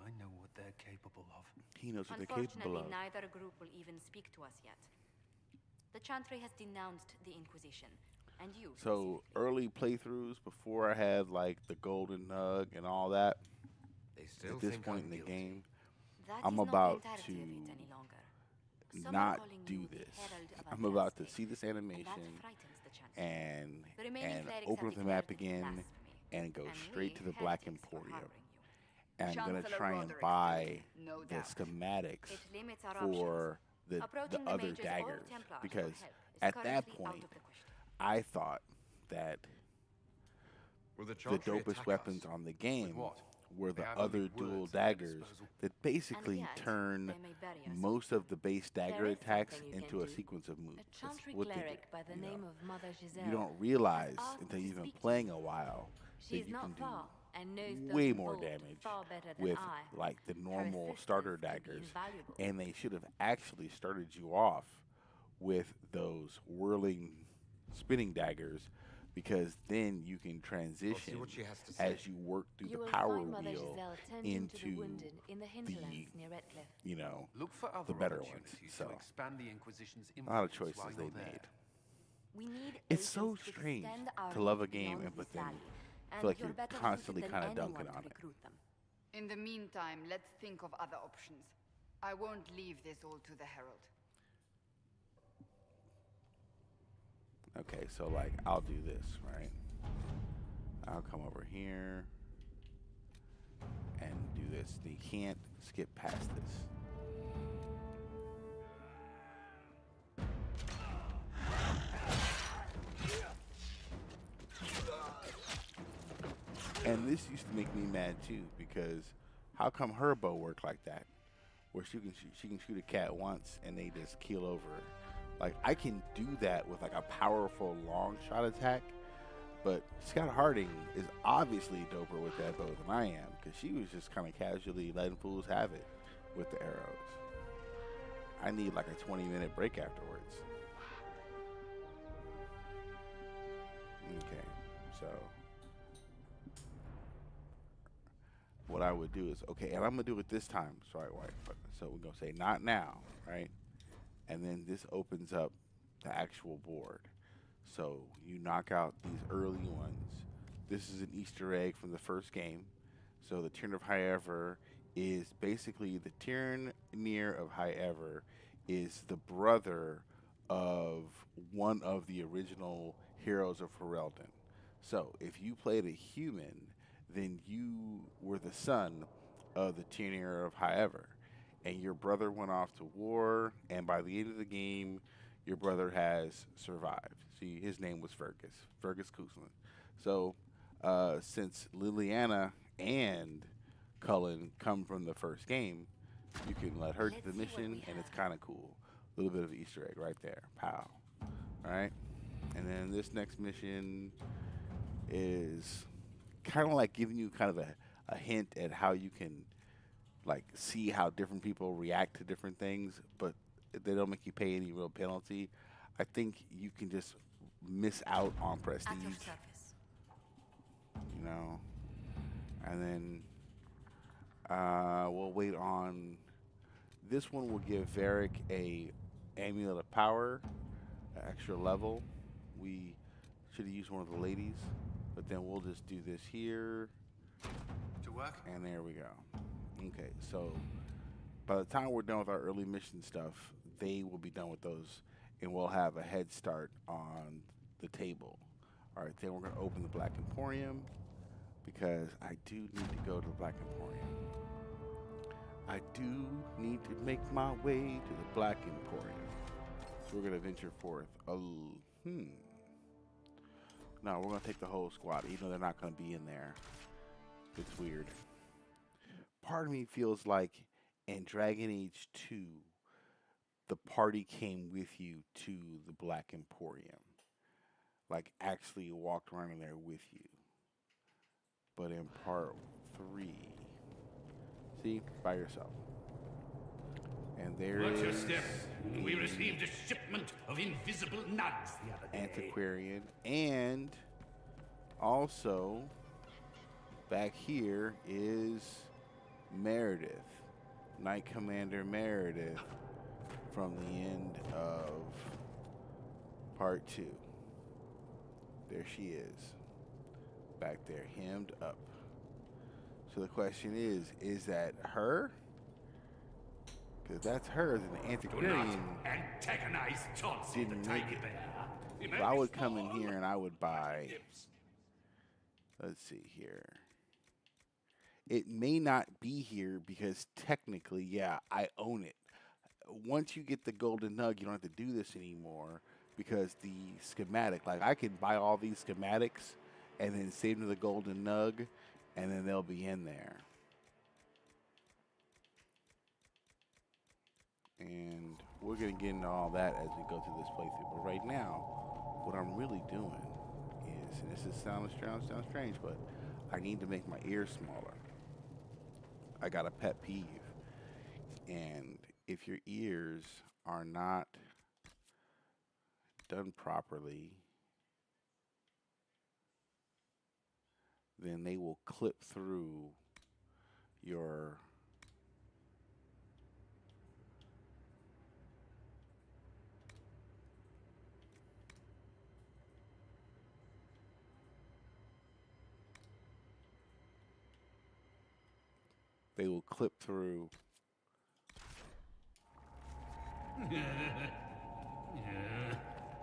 I know what they're capable of. he knows what they're capable Unfortunately, of. neither group will even speak to us yet. The Chantry has denounced the Inquisition, and you. So early playthroughs before I had like the golden nug and all that. They still At this think point I'm in the guilty. game, That I'm is not about the entirety to of it any longer. Some are not calling do you the this. Herald of I'm about to Andraste, see this and that animation frightens the Chantry. The remaining and clerics open have up the map declared it again blasphemy, and go and straight we to the Black heretics for Emporium. harboring you. And I'm gonna Chancellor try and Roderick's buy doing, no the doubt. schematics It limits our for the Approaching the other mages or daggers Templars for because help is at that currently out point of the question. I thought that Will the the Chantry dopest attack weapons us? on the game what? were They the have only other words dual at their daggers disposal. that basically yet, turn they may bury us. most of the base dagger There is attacks something you into can a do. sequence of moves. A That's chantry what they do, cleric by the you name know. of Mother Giselle. You don't realize asked until to you've been speak to playing you. a while She that is you not can do far and knows those way more involved damage far better than with I. like the Her normal assistance starter could be daggers, invaluable. and they should have actually started you off with those whirling spinning daggers because then you can transition what she has to say. as you work through You the will power find Mother wheel Giselle tending to the into wounded in the hinterlands near Redcliffe. you know Look for other the better ones. opportunities So to expand the Inquisition's a lot of influence choices while they you're there. made. We need It's so agents to strange extend our to love a reach game beyond and but this then valley, feel and like you're you're better constantly suited than kind of dunking anyone on to it. recruit them. In the meantime, let's think of other options. I won't leave this all to the Herald. Okay, so like I'll do this, right? I'll come over here and do this. You can't skip past this. And this used to make me mad too because how come her bow work like that? Where she can shoot a cat once and they just keel over her. Like I can do that with like a powerful long shot attack, but Scott Harding is obviously doper with that bow than I am because she was just kind of casually letting fools have it with the arrows. I need like a 20-minute break afterwards. Okay, so what I would do is, okay, and I'm gonna do it this time. Sorry, wife. So we're gonna say not now, right? And then this opens up the actual board. So you knock out these early ones. This is an Easter egg from the first game. So the Tyranny of High Ever is basically the Tyranny of High Ever is the brother of one of the original heroes of Ferelden. So if you played a human, then you were the son of the Tyranny of High Ever. And your brother went off to war, and by the end of the game, your brother has survived. See, his name was Fergus Cousland. So, since Liliana and Cullen come from the first game, you can let her do the mission, and it's kind of cool. A little bit of an Easter egg right there. Pow. All right? And then this next mission is kind of like giving you kind of a hint at how you can like see how different people react to different things, but they don't make you pay any real penalty. I think you can just miss out on prestige, you know, and then we'll wait on this one. Will give Varric a amulet of power, an extra level. We should have used one of the ladies, but then we'll just do this here To work? and there we go. Okay, so by the time we're done with our early mission stuff, they will be done with those, and we'll have a head start on the table. All right, then we're going to open the Black Emporium, because I do need to go to the Black Emporium. I do need to make my way to the Black Emporium. So we're going to venture forth. No, we're gonna take the whole squad, even though they're not gonna be in there. It's weird. Part of me feels like in Dragon Age 2, the party came with you to the Black Emporium. Like, actually walked around in there with you. But in part 3, see, by yourself. And there Watch your is step. We received a shipment of invisible nugs the other day. Antiquarian, and also back here is Meredith, Knight Commander Meredith, from the end of part 2. There she is, back there, hemmed up. So the question is that her? Because that's her as an antiquarian. Antagonize Johnson, Didn't the make tiny it. bear. If I would come in here and I would buy, let's see here. It may not be here because technically, yeah, I own it. Once you get the golden nug, you don't have to do this anymore because the schematic, like I can buy all these schematics and then save them to the golden nug and then they'll be in there. And we're going to get into all that as we go through this playthrough. But right now, what I'm really doing is, and this sounds strange, but I need to make my ears smaller. I got a pet peeve. And if your ears are not done properly, then they will clip through your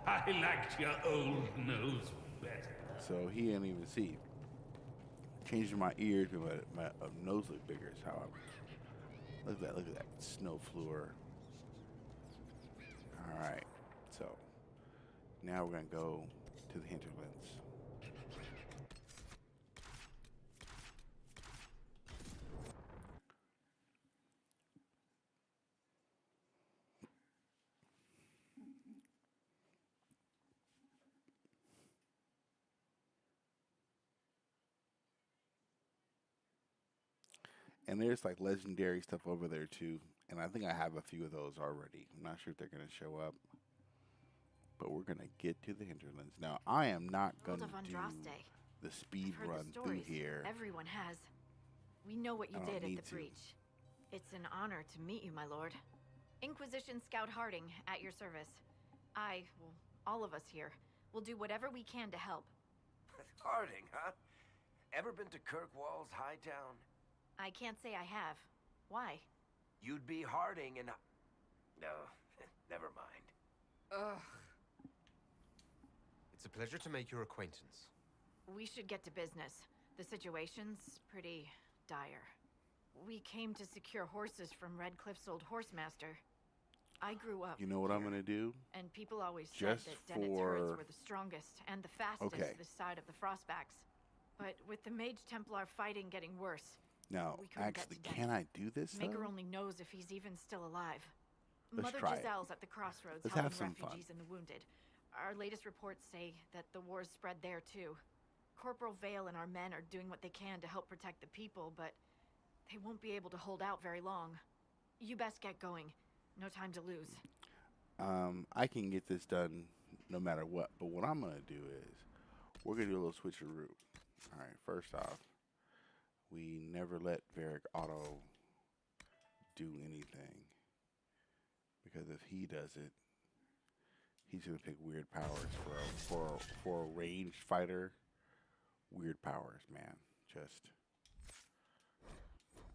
I liked your old nose better. So he didn't even see. Changing my ears, but my nose look bigger. Is how I'm. Look at that snow floor. All right, so now we're gonna go to the hinterlands. And there's like legendary stuff over there too. And I think I have a few of those already. I'm not sure if they're going to show up. But we're going to get to the hinterlands. Now, I am not going to do the speed run through here. Everyone has. We know what you did at the breach. It's an honor to meet you, my lord. Inquisition Scout Harding, at your service. All of us here, will do whatever we can to help. Harding, huh? Ever been to Kirkwall's Hightown? I can't say I have. Why? You'd be Harding and... No, never mind. Ugh. It's a pleasure to make your acquaintance. We should get to business. The situation's pretty dire. We came to secure horses from Redcliffe's old horsemaster. I grew up. You know what I'm going to do? And people always said that Dennett's herds were the strongest and the fastest this side of the Frostbacks. But with the Mage Templar fighting getting worse... Now, actually, can I do this, though? Maker only knows if he's even still alive. Let's Mother try it. Giselle's at the crossroads Let's helping have some refugees and the wounded. Our latest reports say that the war's spread there, too. Corporal Vale and our men are doing what they can to help protect the people, but they won't be able to hold out very long. You best get going. No time to lose. I can get this done no matter what, but what I'm going to do is we're going to do a little switcheroo. All right, first off, we never let Varric Auto do anything. Because if he does it, he's going to pick weird powers for a ranged fighter. Weird powers, man. Just.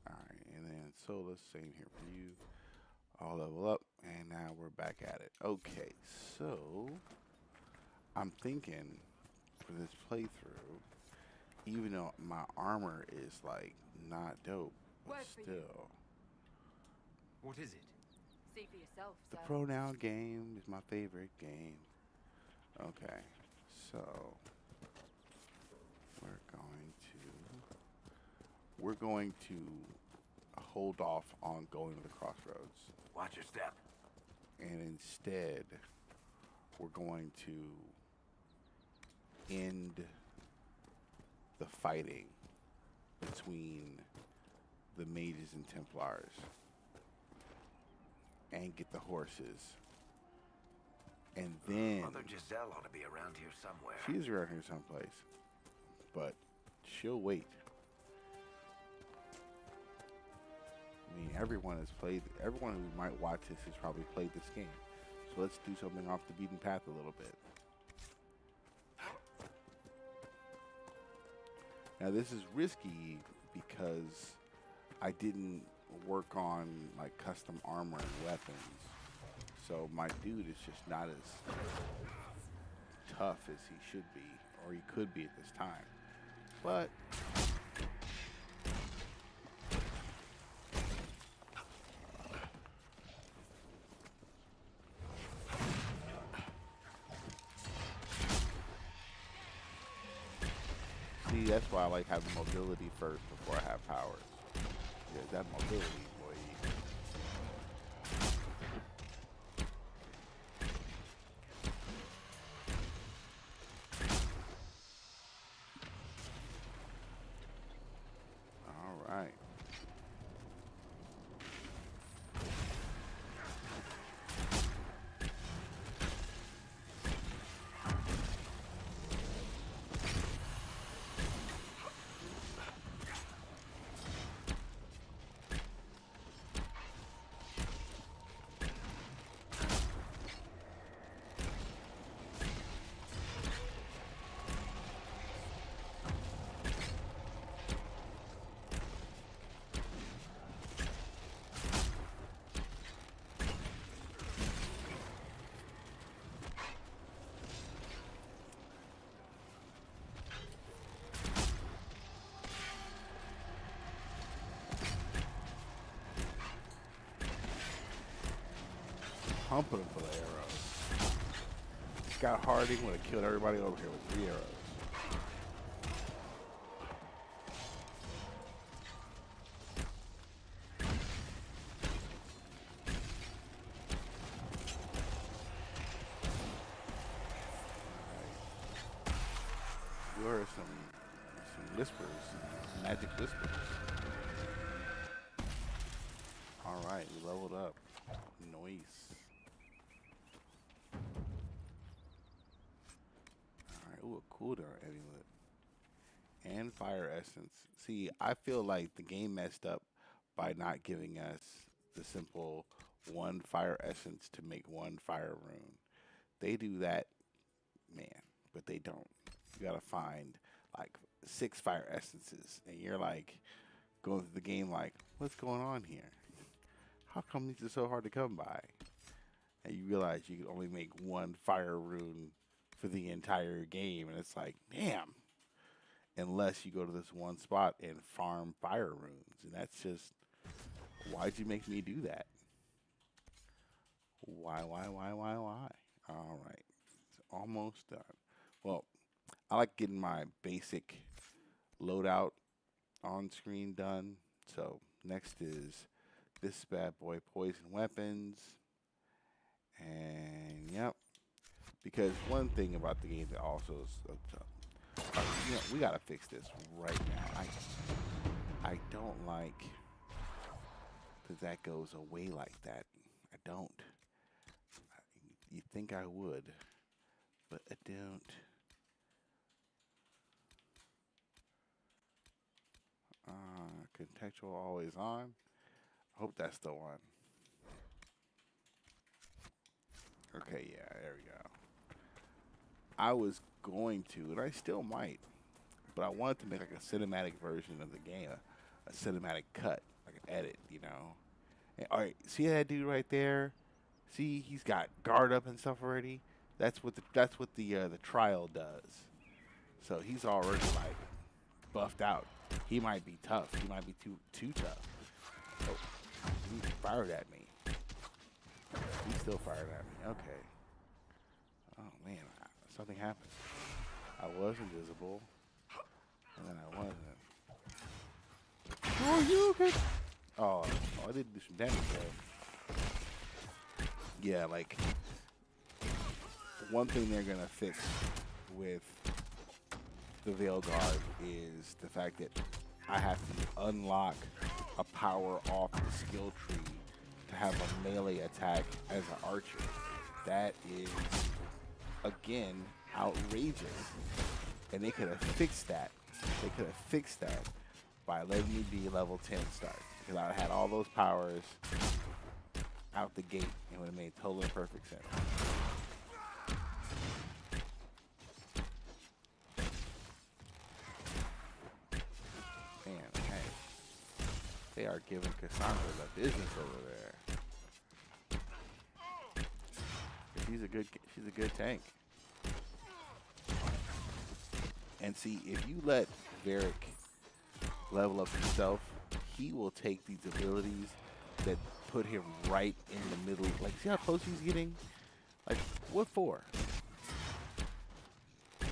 Alright, and then Sola, same here for you. I'll level up, and now we're back at it. Okay, so I'm thinking for this playthrough, even though my armor is like not dope, but still. What is it? See for yourself, The pronoun game is my favorite game. Okay, so we're going to hold off on going to the crossroads. Watch your step. And instead, we're going to end the fighting between the mages and Templars and get the horses. And then Mother Giselle ought to be around here somewhere. she is around here someplace, but she'll wait. I mean, everyone who might watch this has probably played this game. So let's do something off the beaten path a little bit. Now this is risky because I didn't work on like custom armor and weapons. So my dude is just not as tough as he should be, or he could be at this time. But see, that's why I like having mobility first before I have powers. Because that mobility, boy. All right. Pumping him for the arrows. Scott Harding would have killed everybody over here with 3 arrows. You heard some whispers, some magic whispers. All right, we leveled up. Nice. Alright, ooh, a cooldown amulet. And fire essence. See, I feel like the game messed up by not giving us the simple 1 fire essence to make 1 fire rune. They do that, man, but they don't. You gotta find like 6 fire essences, and you're like going through the game like, what's going on here? How come these are so hard to come by? And you realize you can only make 1 fire rune for the entire game, and it's like, damn. Unless you go to this one spot and farm fire runes, and that's just, why'd you make me do that? Why? All right, it's almost done. Well, I like getting my basic loadout on screen done. So next is this bad boy, poison weapons. And yep, because one thing about the game that also is, you know, we gotta fix this right now. I don't like that goes away like that. I don't. You think I would, but I don't. Contextual always on. I hope that's the one. Okay, yeah, there we go. I was going to, and I still might, but I wanted to make like a cinematic version of the game, a cinematic cut, like an edit, you know. And, all right, see that dude right there? See, he's got guard up and stuff already. That's what the trial does. So he's already like buffed out. He might be tough. He might be too tough. Oh, he fired at me. He still fired at me. Okay. Oh man, something happened. I was invisible, and then I wasn't. Oh, I did do some damage though. Yeah, like one thing they're gonna fix with the Veilguard is the fact that I have to unlock a power off the skill tree to have a melee attack as an archer. That is, again, outrageous. And they could have fixed that. They could have fixed that by letting me be level 10 start. Because I had all those powers out the gate. It would have made total and perfect sense. Man, hey. They are giving Cassandra the business over there. She's a good tank. And see, if you let Varric level up himself, he will take these abilities that put him right in the middle. Like, see how close he's getting? Like, what for?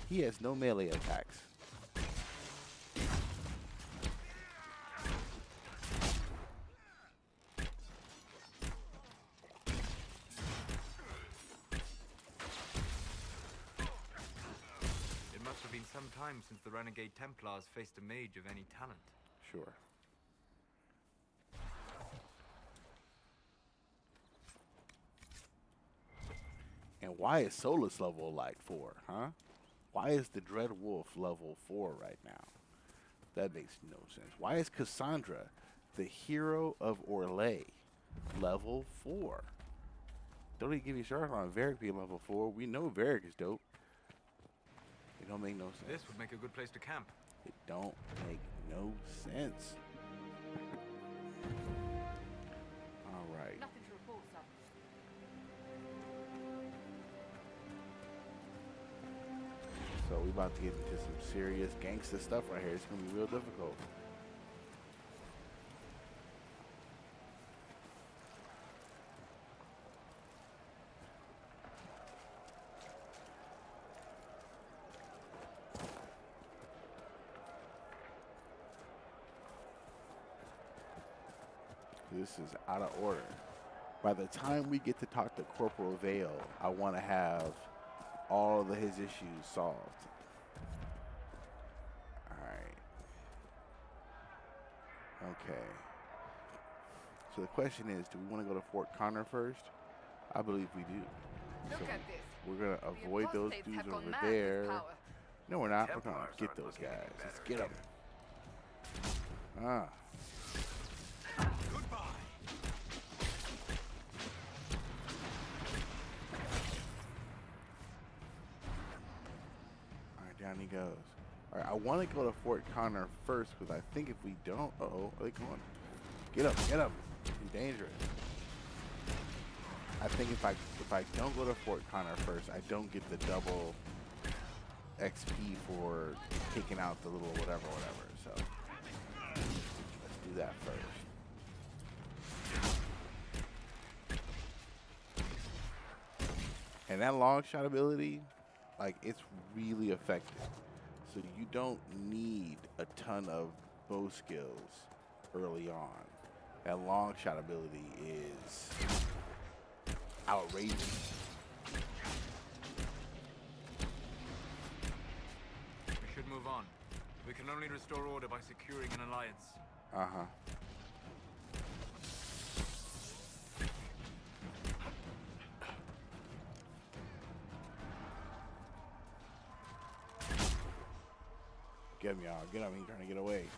He has no melee attacks. It must have been some time since the Renegade Templars faced a mage of any talent. Sure. And why is Solus level like 4, huh? Why is the Dread Wolf level 4 right now? That makes no sense. Why is Cassandra, the hero of Orlais, level 4? Don't even give me started on Varric being level 4. We know Varric is dope. It don't make no sense. This would make a good place to camp. It don't make no sense. All right. Nothing to report, sir. So we about to get into some serious gangster stuff right here. It's gonna be real difficult. This is out of order. By the time we get to talk to Corporal Veil, I want to have all of his issues solved. Alright. Okay. So the question is, do we want to go to Fort Connor first? I believe we do. Look So at this. we're going to avoid those apostates dudes have gone over mad with there. power. No, we're not. We're Templars going to get aren't those looking any guys. Let's better get them. Ah. Down he goes. All right, I want to go to Fort Connor first because I think if we don't, uh-oh, are they going? Get up, get up. He's dangerous. I think if I don't go to Fort Connor first, I don't get the double XP for taking out the little whatever. So let's do that first. And that long shot ability, like, it's really effective. So you don't need a ton of bow skills early on. That long shot ability is outrageous. We should move on. We can only restore order by securing an alliance. Uh-huh. Get him, y'all. Get him. He's trying to get away.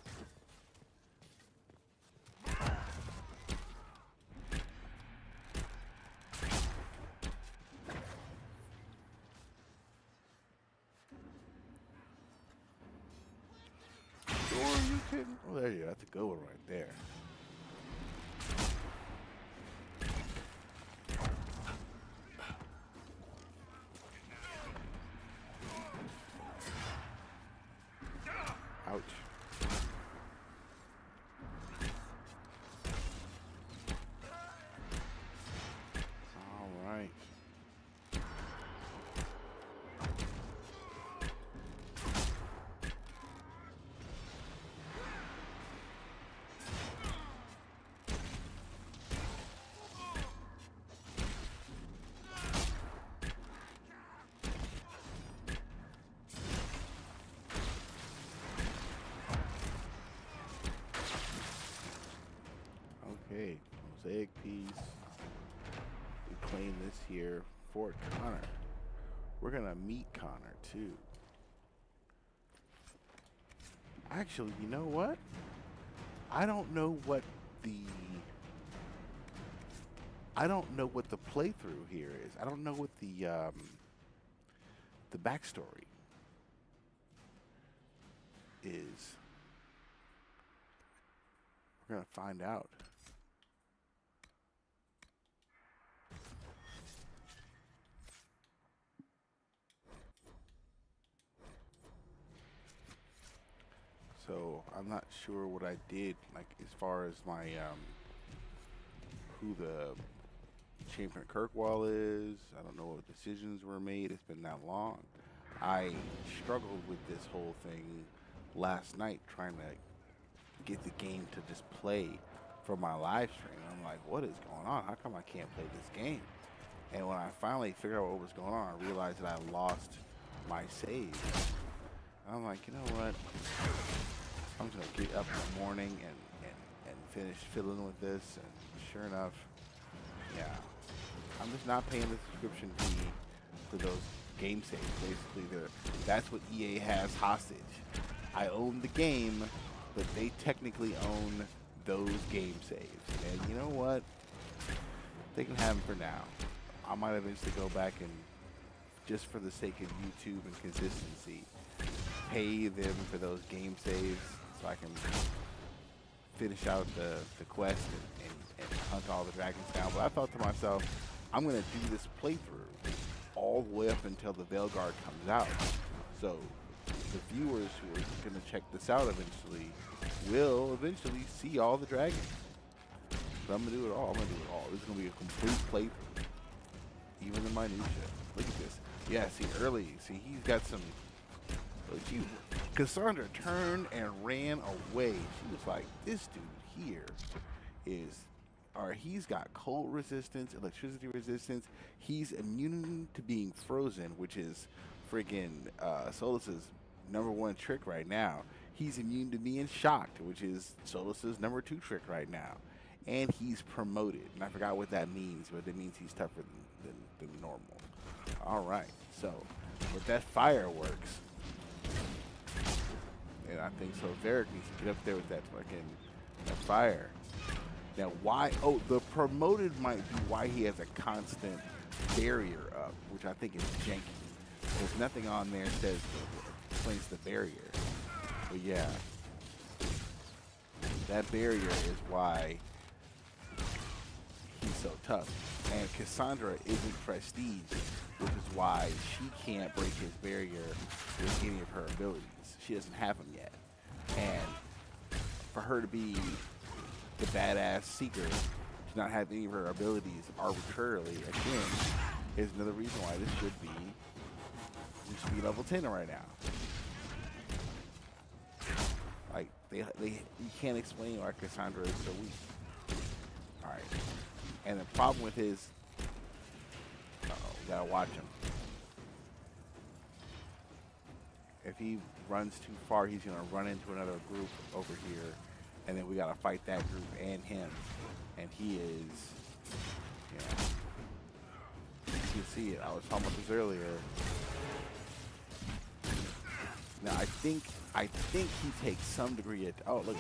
Sure, you kidding? Oh, there you go. That's a good one right there. Ouch. All right. playing this here for Connor. We're gonna meet Connor too. Actually, you know what? I don't know what the playthrough here is. I don't know what the backstory is. We're gonna find out. So I'm not sure what I did, like as far as my who the Champion Kirkwall is. I don't know what decisions were made. It's been that long. I struggled with this whole thing last night, trying to get the game to just play for my live stream. I'm like, what is going on? How come I can't play this game? And when I finally figured out what was going on, I realized that I lost my save. I'm like, you know what? I'm just gonna get up in the morning and finish fiddling with this, and sure enough, yeah. I'm just not paying the subscription fee for those game saves. Basically, that's what EA has hostage. I own the game, but they technically own those game saves. And you know what? They can have them for now. I might eventually go back and, just for the sake of YouTube and consistency, pay them for those game saves so I can finish out the quest and hunt all the dragons down. But I thought to myself, I'm going to do this playthrough all the way up until the Veilguard comes out. So the viewers who are going to check this out eventually will eventually see all the dragons. But I'm going to do it all. I'm going to do it all. This is going to be a complete playthrough. Even the minutia. Look at this. Yeah, see, early. See, he's got some... Cassandra turned and ran away. She was like, this dude here is... Or he's got cold resistance, electricity resistance. He's immune to being frozen, which is freaking Solus's #1 trick right now. He's immune to being shocked, which is Solus's #2 trick right now. And he's promoted. And I forgot what that means, but it means he's tougher than normal. All right. So, with that fireworks, and I think so Varric needs to get up there with that that fire. Now, why? Oh, the promoted might be why he has a constant barrier up, which I think is janky. There's nothing on there that says explains the barrier. But yeah, that barrier is why he's so tough. And Cassandra isn't prestige, which is why she can't break his barrier with any of her abilities. She doesn't have them yet. And for her to be the badass seeker, to not have any of her abilities arbitrarily, again, is another reason why this should be level 10 right now. Like, you can't explain why Cassandra is so weak. Alright. And the problem with his... we gotta watch him. If he runs too far, he's gonna run into another group over here, and then we gotta fight that group and him. And he is, you can see it. I was talking about this earlier. Now I think he takes some degree of. Oh look,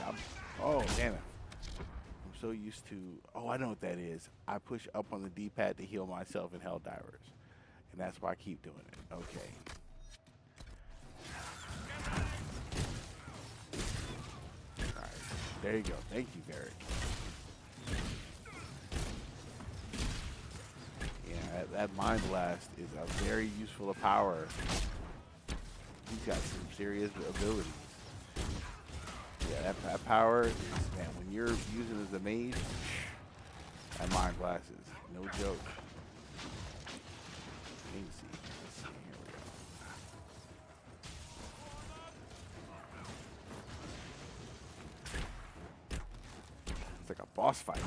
oh damn it! I'm so used to. Oh, I know what that is. I push up on the D-pad to heal myself in Helldivers, and that's why I keep doing it. Okay. There you go. Thank you, Varric. Yeah, that Mind Blast is a very useful power. He's got some serious abilities. Yeah, that power is, man, when you're using as a mage, that Mind Blast is no joke. Let me see. Let's see. Here we go. It's like a boss fight.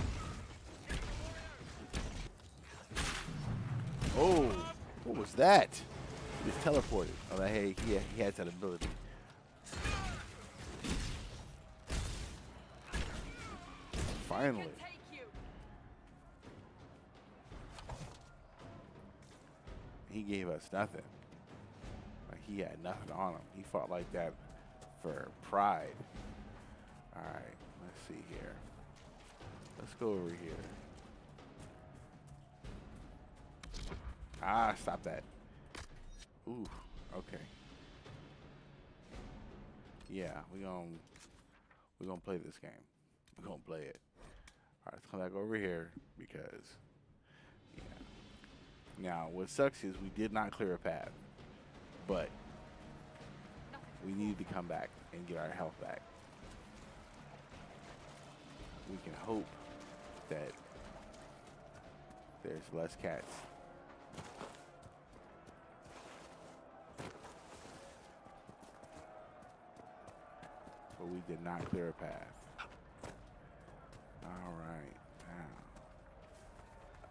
Oh, what was that? He just teleported. Oh, hey, he has that ability. Finally. He gave us nothing. Like, he had nothing on him. He fought like that for pride. Alright, let's see here. Let's go over here. Ah, stop that. Ooh, okay. Yeah, we're gonna play this game. We're gonna play it. Alright, let's come back over here because yeah. Now what sucks is we did not clear a path. But we need to come back and get our health back. We can hope that there's less cats. But we did not clear a path. All right. Now,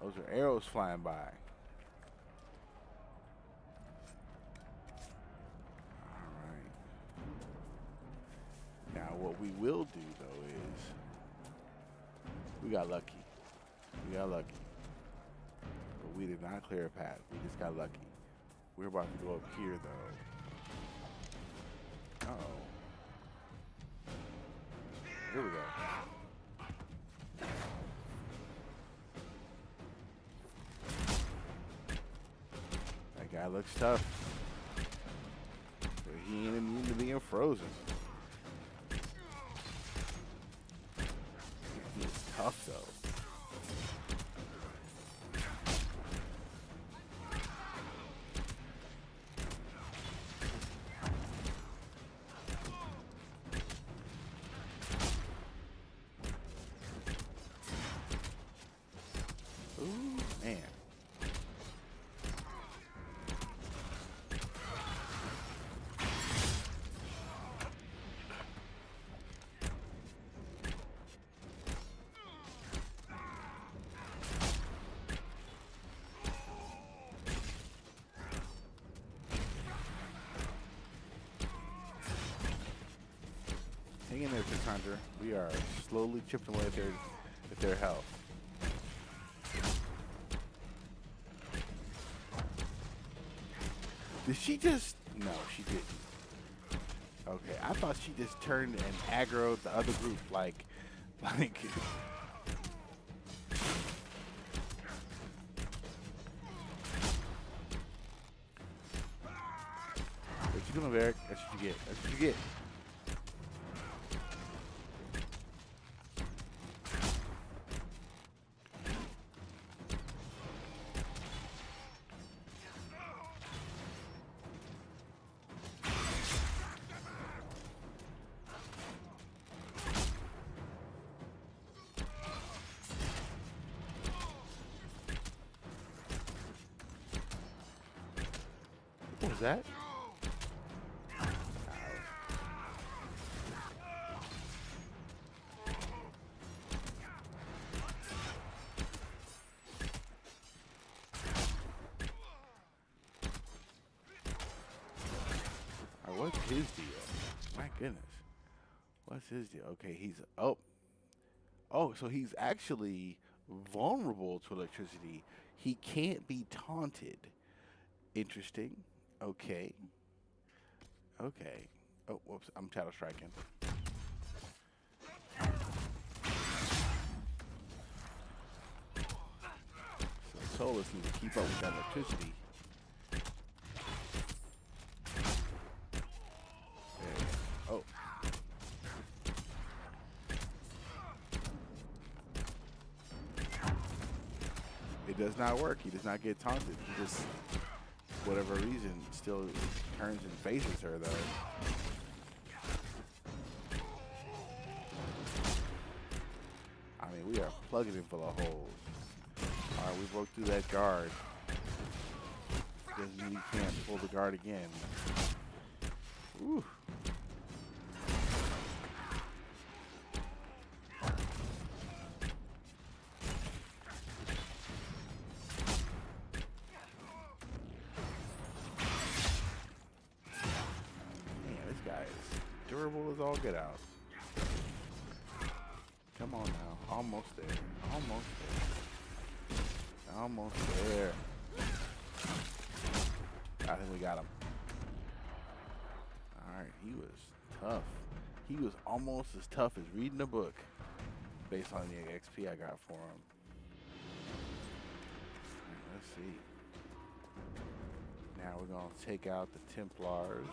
those are arrows flying by. All right. Now, what we will do, though, is we got lucky. We got lucky. But we did not clear a path. We just got lucky. We're about to go up here, though. Uh-oh. Here we go. That guy looks tough. But he ain't immune to being frozen. He's tough, though. Hang in there, Cassandra. We are slowly chipping away at their health. Did she just? No, she didn't. Okay, I thought she just turned and aggroed the other group like. What you doing, Varric? That's what you get. That's what you get. What was that? What's his deal? My goodness. What's his deal? Okay, he's... Oh, so he's actually vulnerable to electricity. He can't be taunted. Interesting. Okay. Okay. Oh, whoops. I'm shadow striking. So Solus needs to keep up with that electricity. Oh. It does not work. He does not get taunted. He just, for whatever reason, still turns and faces her, though. I mean, we are plugging him full of holes. Alright, we broke through that guard. Doesn't mean we can't pull the guard again. Ooh. Durable as all get out. Come on now. Almost there. Almost there. Almost there. got him. Alright, he was tough. He was almost as tough as reading a book based on the XP I got for him. Right, let's see. Now we're going to take out the Templars.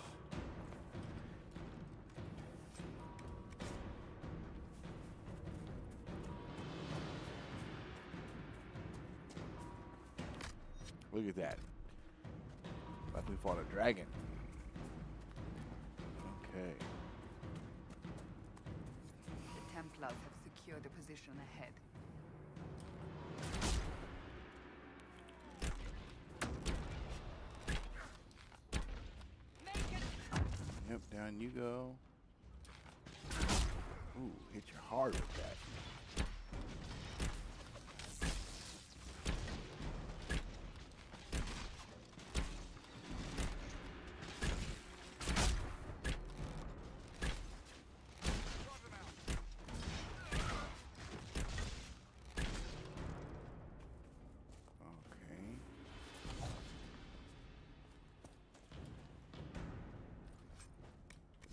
Look at that. Like we fought a dragon. Okay. The Templars have secured a position ahead. Yep, down you go. Ooh, hit you hard with that.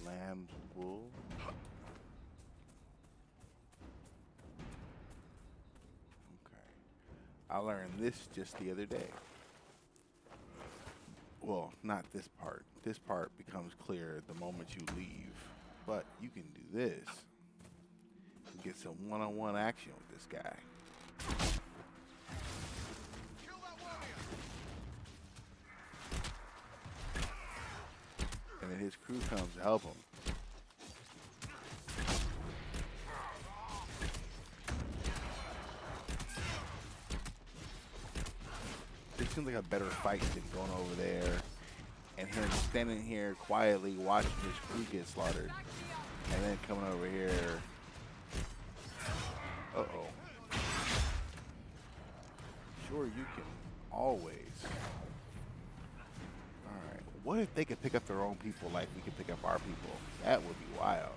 Lamb's wool. Okay. I learned this just the other day. Well, not this part. This part becomes clear the moment you leave. But you can do this. You get some one-on-one action with this guy. And then his crew comes to help him. This seems like a better fight than going over there and him standing here quietly watching his crew get slaughtered. And then coming over here. Uh-oh. Sure, you can always. Alright. What if they could pick up their own people like we can pick up our people? That would be wild.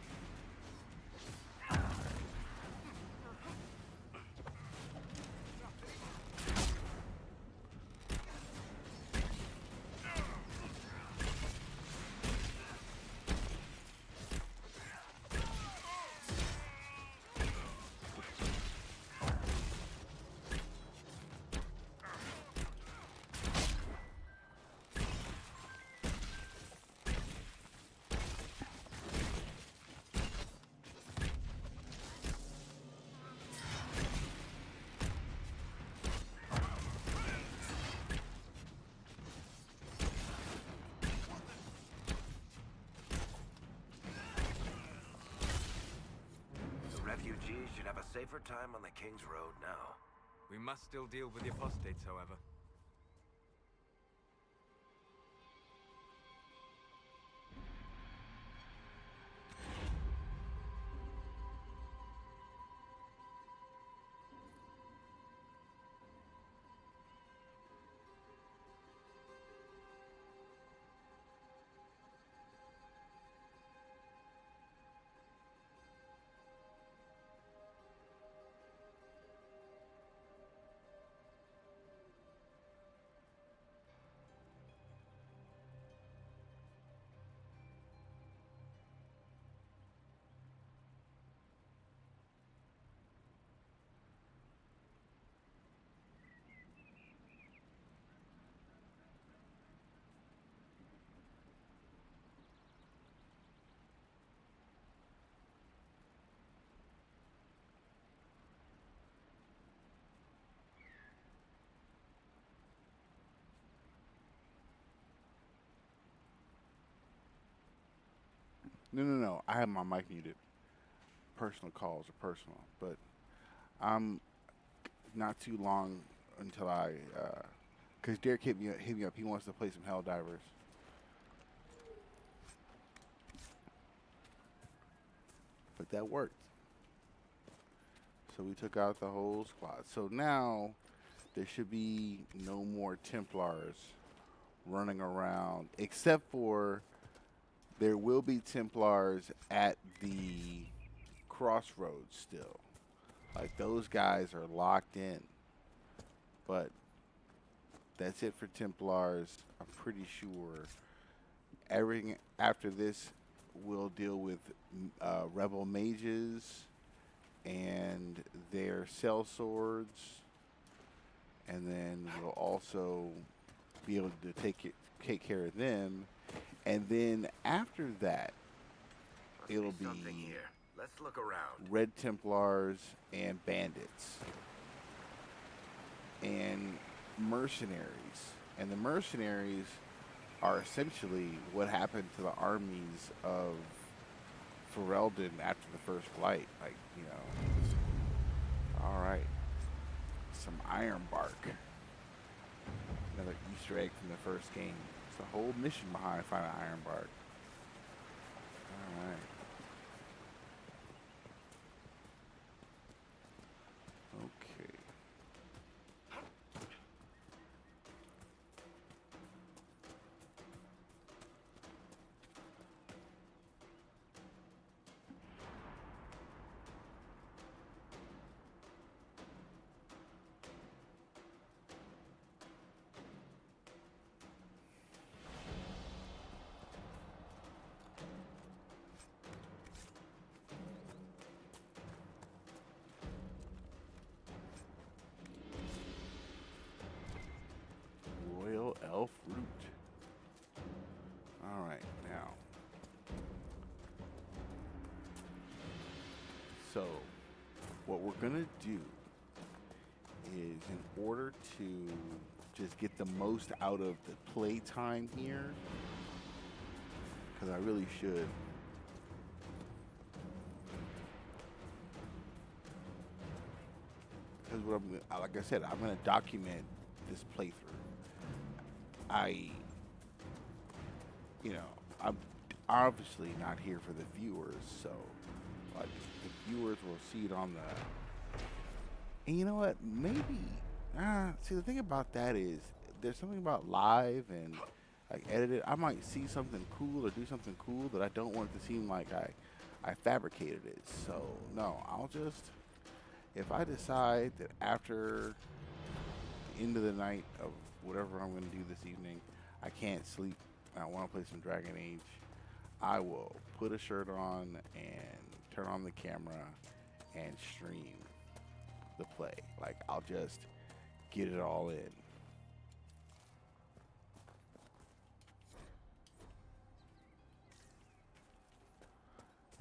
Refugees should have a safer time on the King's Road now. We must still deal with the apostates, however. No. I have my mic muted. Personal calls are personal, but I'm not too long until I, cause Derek hit me up. He wants to play some Helldivers. But that worked. So we took out the whole squad. So now there should be no more Templars running around, except for there will be Templars at the crossroads still. Like, those guys are locked in. But That's it for Templars. I'm pretty sure everything after this will deal with rebel mages and their cell swords, and then we'll also be able to take care of them. And then after that, it'll be something here. Let's look around. Red Templars and bandits and mercenaries. And the mercenaries are essentially what happened to the armies of Ferelden after the first flight. Like, you know. All right. Some iron bark. Another Easter egg from the first game. It's a whole mission behind finding iron bark. All right. Okay. Royal Elf Root. All right, now. So, what we're gonna do is, in order to just get the most out of the playtime here, because I really should. Because what like I said, I'm gonna document this playthrough. I'm obviously not here for the viewers, so like the viewers will see it on the. And you know what? Maybe. See, the thing about that is there's something about live and like edited. I might see something cool or do something cool that I don't want it to seem like I fabricated it. So no, I'll just, if I decide that after the end of the night of whatever I'm going to do this evening, I can't sleep, I want to play some Dragon Age, I will put a shirt on and turn on the camera and stream the play. Like, I'll just get it all in.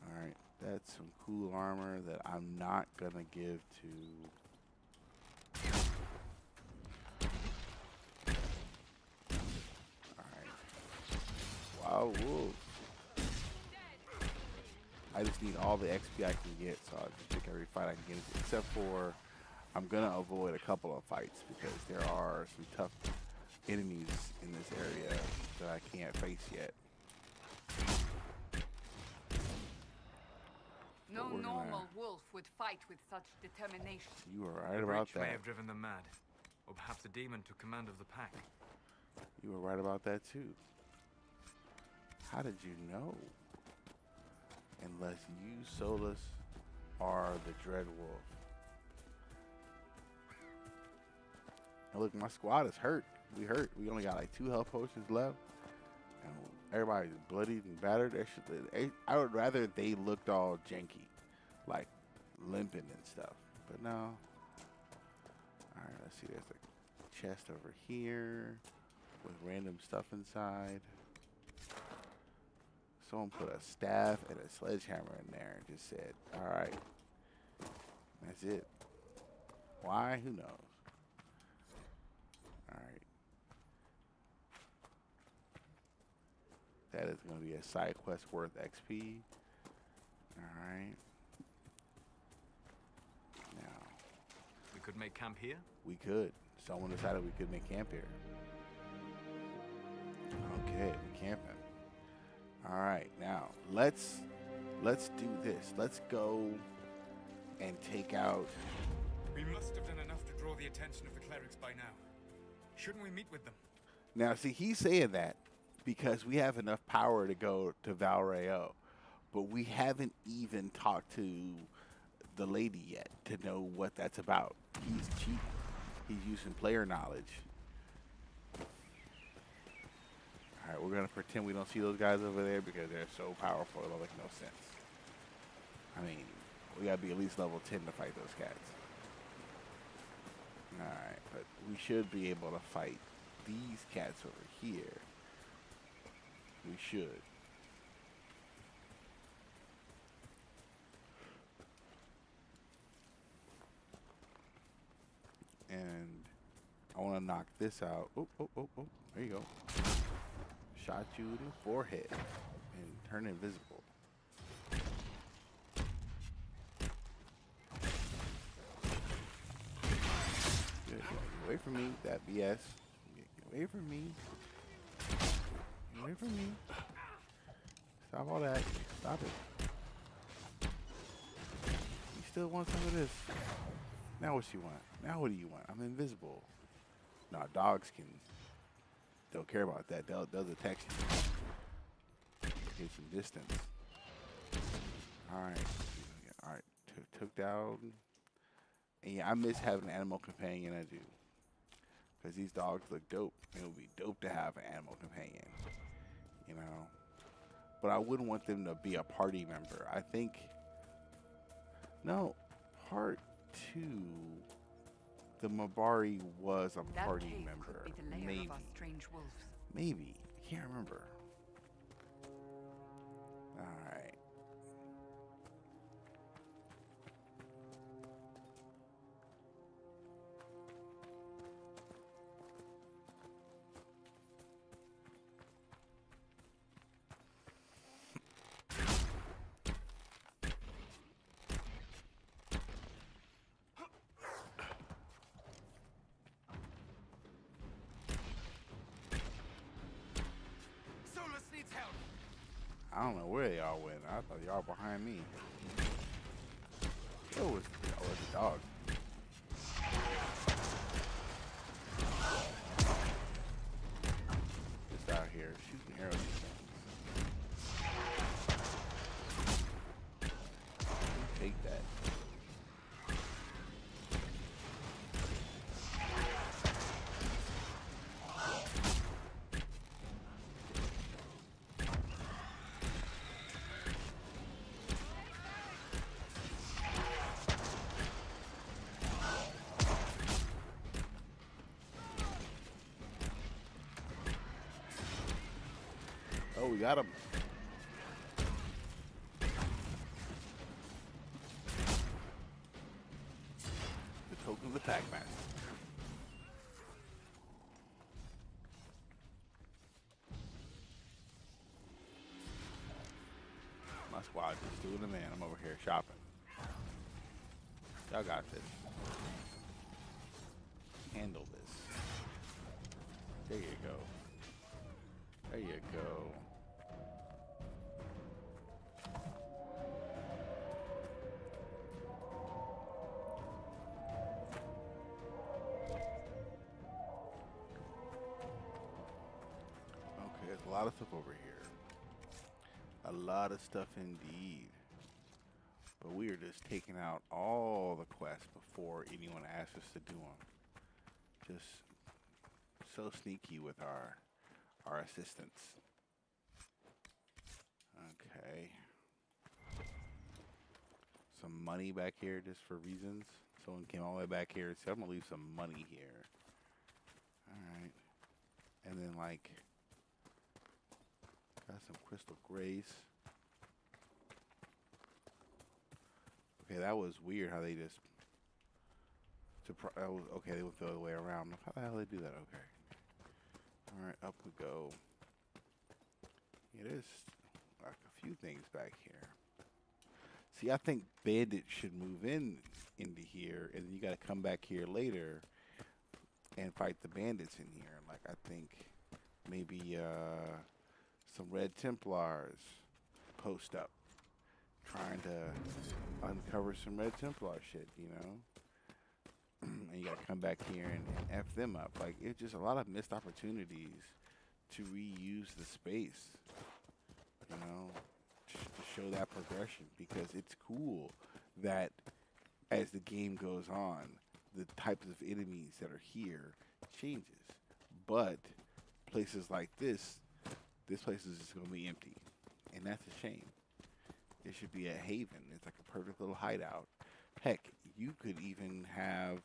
Alright, that's some cool armor that I'm not going to give to... Wild Wolf. I just need all the XP I can get, so I'll just pick every fight I can get, except for I'm going to avoid a couple of fights because there are some tough enemies in this area that I can't face yet. No normal wolf would fight with such determination. You are right about that. The breach may have driven them mad, or perhaps a demon took command of the pack. You were right about that too. How did you know? Unless you, Solus, are the Dread Wolf. And look, my squad is hurt. We hurt. We only got like 2 health potions left. And everybody's bloodied and battered. I would rather they looked all janky. Like limping and stuff. But no. Alright, let's see. There's a chest over here with random stuff inside. Someone put a staff and a sledgehammer in there and just said, alright, that's it. Why? Who knows? Alright. That is going to be a side quest worth XP. Alright. Now. We could make camp here? We could. Someone decided we could make camp here. Okay, we're camping. All right, now let's do this. Let's go and take out. We must have done enough to draw the attention of the clerics by now. Shouldn't we meet with them? Now, see, he's saying that because we have enough power to go to Valrayo, but we haven't even talked to the lady yet to know what that's about. He's cheating. He's using player knowledge we're gonna pretend we don't see those guys over there because they're so powerful. It'll make no sense. I mean, we gotta be at least level 10 to fight those cats. All right, but we should be able to fight these cats over here. We should. And I want to knock this out. Oh, oh, oh, oh. There you go. Shot you in the forehead and turn invisible. Get away from me, that BS. Get away from me. Get away from me. Stop all that. Stop it. You still want some of this? Now what you want? Now what do you want? I'm invisible. Nah, dogs don't care about that. They'll detect you. Get some distance. Alright. Alright. Took down. And yeah, I miss having an animal companion, I do. Because these dogs look dope. It would be dope to have an animal companion. You know? But I wouldn't want them to be a party member. I think... No. Part 2... The Mabari was a party member. Maybe. Maybe. I can't remember. Alright. I don't know where y'all went. I thought y'all behind me. Oh, it's a dog. Just out here shooting arrows at things. Take that. Oh, we got him. The token of the Pac-Man. My squad just doing the man. I'm over here shopping. Y'all got this. Handle this. There you go. There you go. Okay, there's a lot of stuff over here. A lot of stuff indeed. But we are just taking out all the quests before anyone asks us to do them. Just so sneaky with our assistants. Okay. Some money back here just for reasons. Someone came all the way back here and said, I'm gonna leave some money here. Alright. And then like got some crystal grace. Okay, that was weird how they just okay, they went the other way around. How the hell did they do that? Okay. Alright, up we go. It is like a few things back here. See, I think bandits should move into here, and then you gotta come back here later and fight the bandits in here. Like, I think maybe some Red Templars post up, trying to uncover some Red Templar shit, you know? And you gotta come back here and F them up. Like, it's just a lot of missed opportunities to reuse the space, you know, to show that progression, because it's cool that as the game goes on, the types of enemies that are here changes. But places like this this place is just gonna be empty, and that's a shame. It should be a haven. It's like a perfect little hideout. Heck, you could even have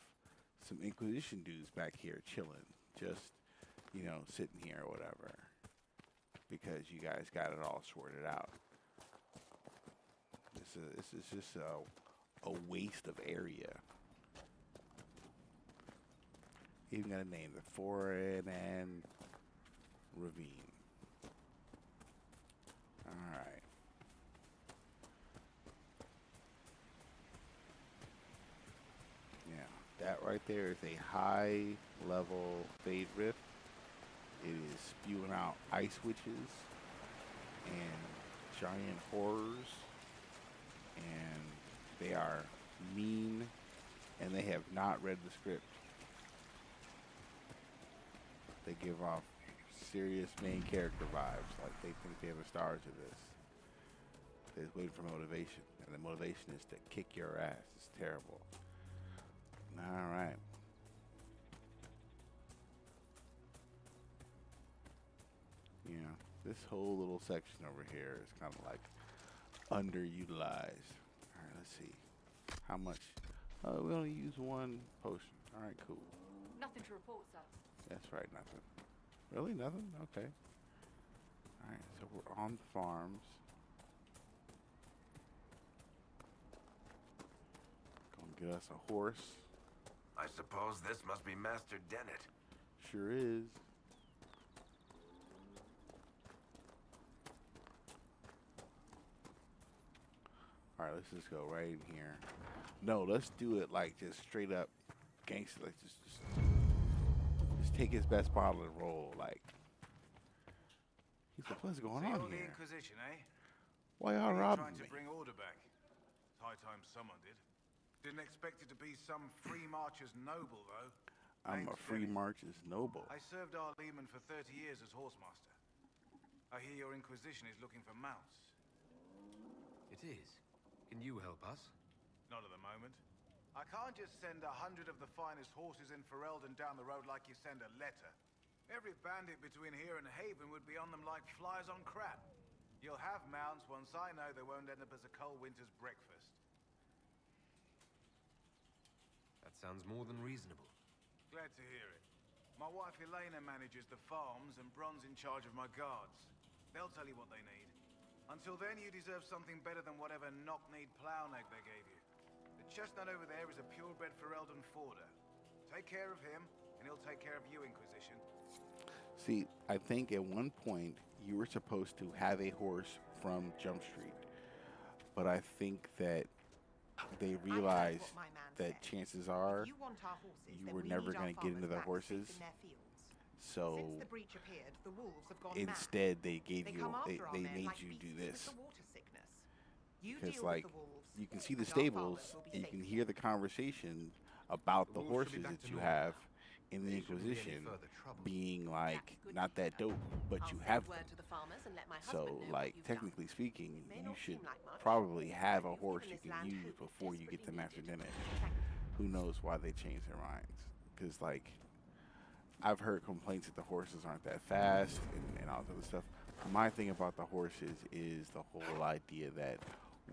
some Inquisition dudes back here chilling, just, you know, sitting here or whatever, because you guys got it all sorted out. This is just a waste of area. Even got a name, the Foreign and Ravine. Alright. Yeah, that right there is a high level Fade Rift. It is spewing out ice witches and giant horrors. And they are mean, and they have not read the script. They give off serious main character vibes, like they think they're the stars of this. They're just waiting for motivation, and the motivation is to kick your ass. It's terrible. All right. Yeah, this whole little section over here is kind of like underutilized. All right, let's see. How much? Oh, we only use one potion. All right, cool. Nothing to report, sir. That's right, nothing. Really? Nothing? Okay. All right, so we're on the farms. Gonna get us a horse. I suppose this must be Master Dennett. Sure is. All right, let's just go right in here. No, let's do it like just straight up gangster. Like just take his best bottle and roll. Like, he's like, what's going on the here? Inquisition, eh? Why y'all robbing Trying me? to bring order back. It's high time someone did. Didn't expect it to be some free marcher's noble, though. I'm a free marcher's noble. I served our Lehman for 30 years as horsemaster. I hear your Inquisition is looking for mounts. It is. Can you help us? Not at the moment. I can't just send 100 of the finest horses in Ferelden down the road like you send a letter. Every bandit between here and Haven would be on them like flies on crap. You'll have mounts once I know they won't end up as a cold winter's breakfast. That sounds more than reasonable. Glad to hear it. My wife Elena manages the farms and Bron's in charge of my guards. They'll tell you what they need. Until then, you deserve something better than whatever knock-kneed plow-neck they gave you. The chestnut over there is a purebred Ferelden forder. Take care of him, and he'll take care of you, Inquisition. See, I think at one point you were supposed to have a horse from Jump Street, but I think that they realized that chances are you were never going to get into the horses. So Since the breach appeared, the wolves have gone instead, they gave They you, come after our they men made like you do beasts with this. the water sickness. You Because deal like with the wolves, you can see the and our stables, farmers will be you safe. can hear the conversation about the wolves should be horses back that to you normal have in the There shouldn't be any Inquisition further trouble. being like good not to that dope, but I'll you send have word them. to the farmers and let my So husband know like what you've done. technically speaking, It may you not should seem like much, probably have a you've horse given you this can land use hope it before you get to desperately Master needed. Dennett. Who knows why they changed their minds? Because like I've heard complaints that the horses aren't that fast and all this other stuff. My thing about the horses is the whole idea that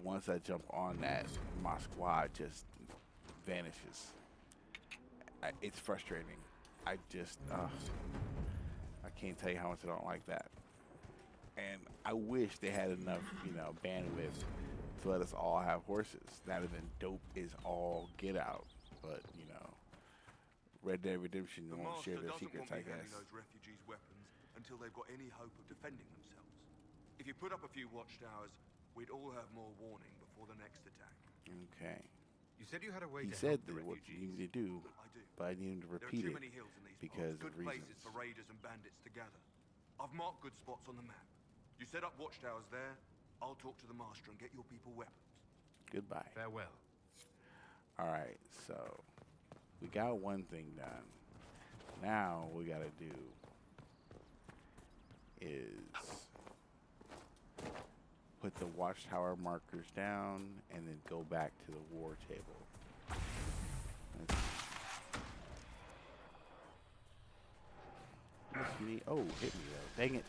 once I jump on that, my squad just vanishes. It's frustrating. I just, I can't tell you how much I don't like that. And I wish they had enough, you know, bandwidth to let us all have horses. That'd have been dope as all get out. But, you know, Red Dead Redemption The won't Master share their doesn't secrets, want I me handing guess. those refugees weapons until they've got any hope of defending themselves. If you put up a few watchtowers, we'd all have more warning before the next attack. Okay. You said you had a way He to said help the that what refugees. you need me to do, I do. but I need him to There are repeat too it many hills in these because parts, of good places reasons. for raiders and bandits to gather. I've marked good spots on the map. You set up watchtowers there, I'll talk to the Master and get your people weapons. Goodbye. Farewell. All right, so we got one thing done. Now what we got to do is put the watchtower markers down and then go back to the war table. That's me. Oh, hit me though. Dang it.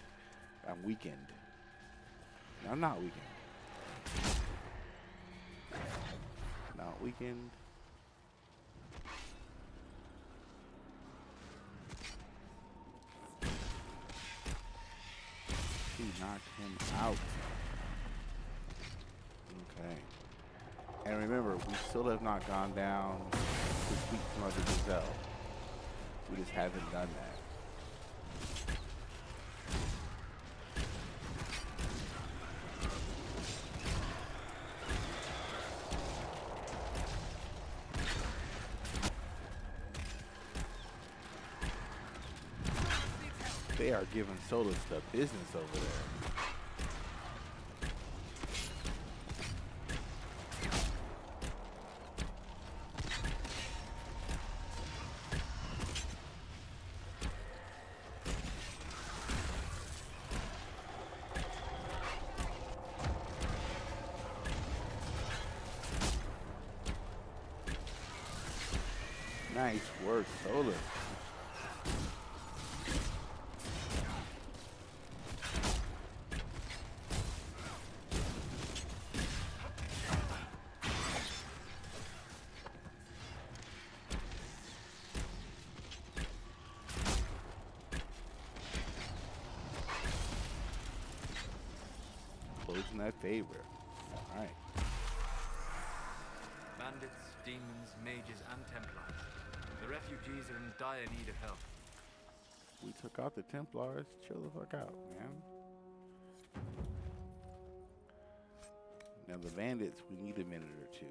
I'm weakened. No, I'm not weakened. Not weakened. She knocked him out. Okay. And remember, we still have not gone down to speak to Mother Giselle. We just haven't done that. They are giving Solus the business over there. Nice work, Solus. Closing that favor. All right. Bandits, demons, mages, and Templars. The refugees are in dire need of help. We took out the Templars. Chill the fuck out, man. Now the bandits, we need a minute or two.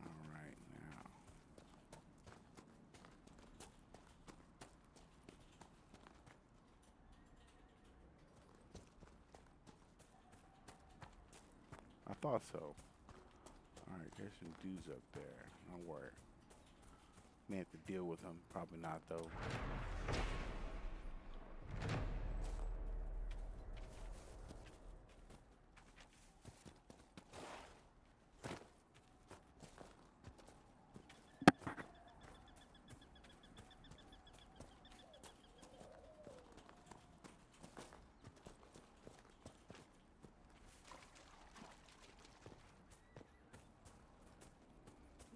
All right, now. I thought so. Alright, there's some dudes up there. Don't worry. May have to deal with them. Probably not, though.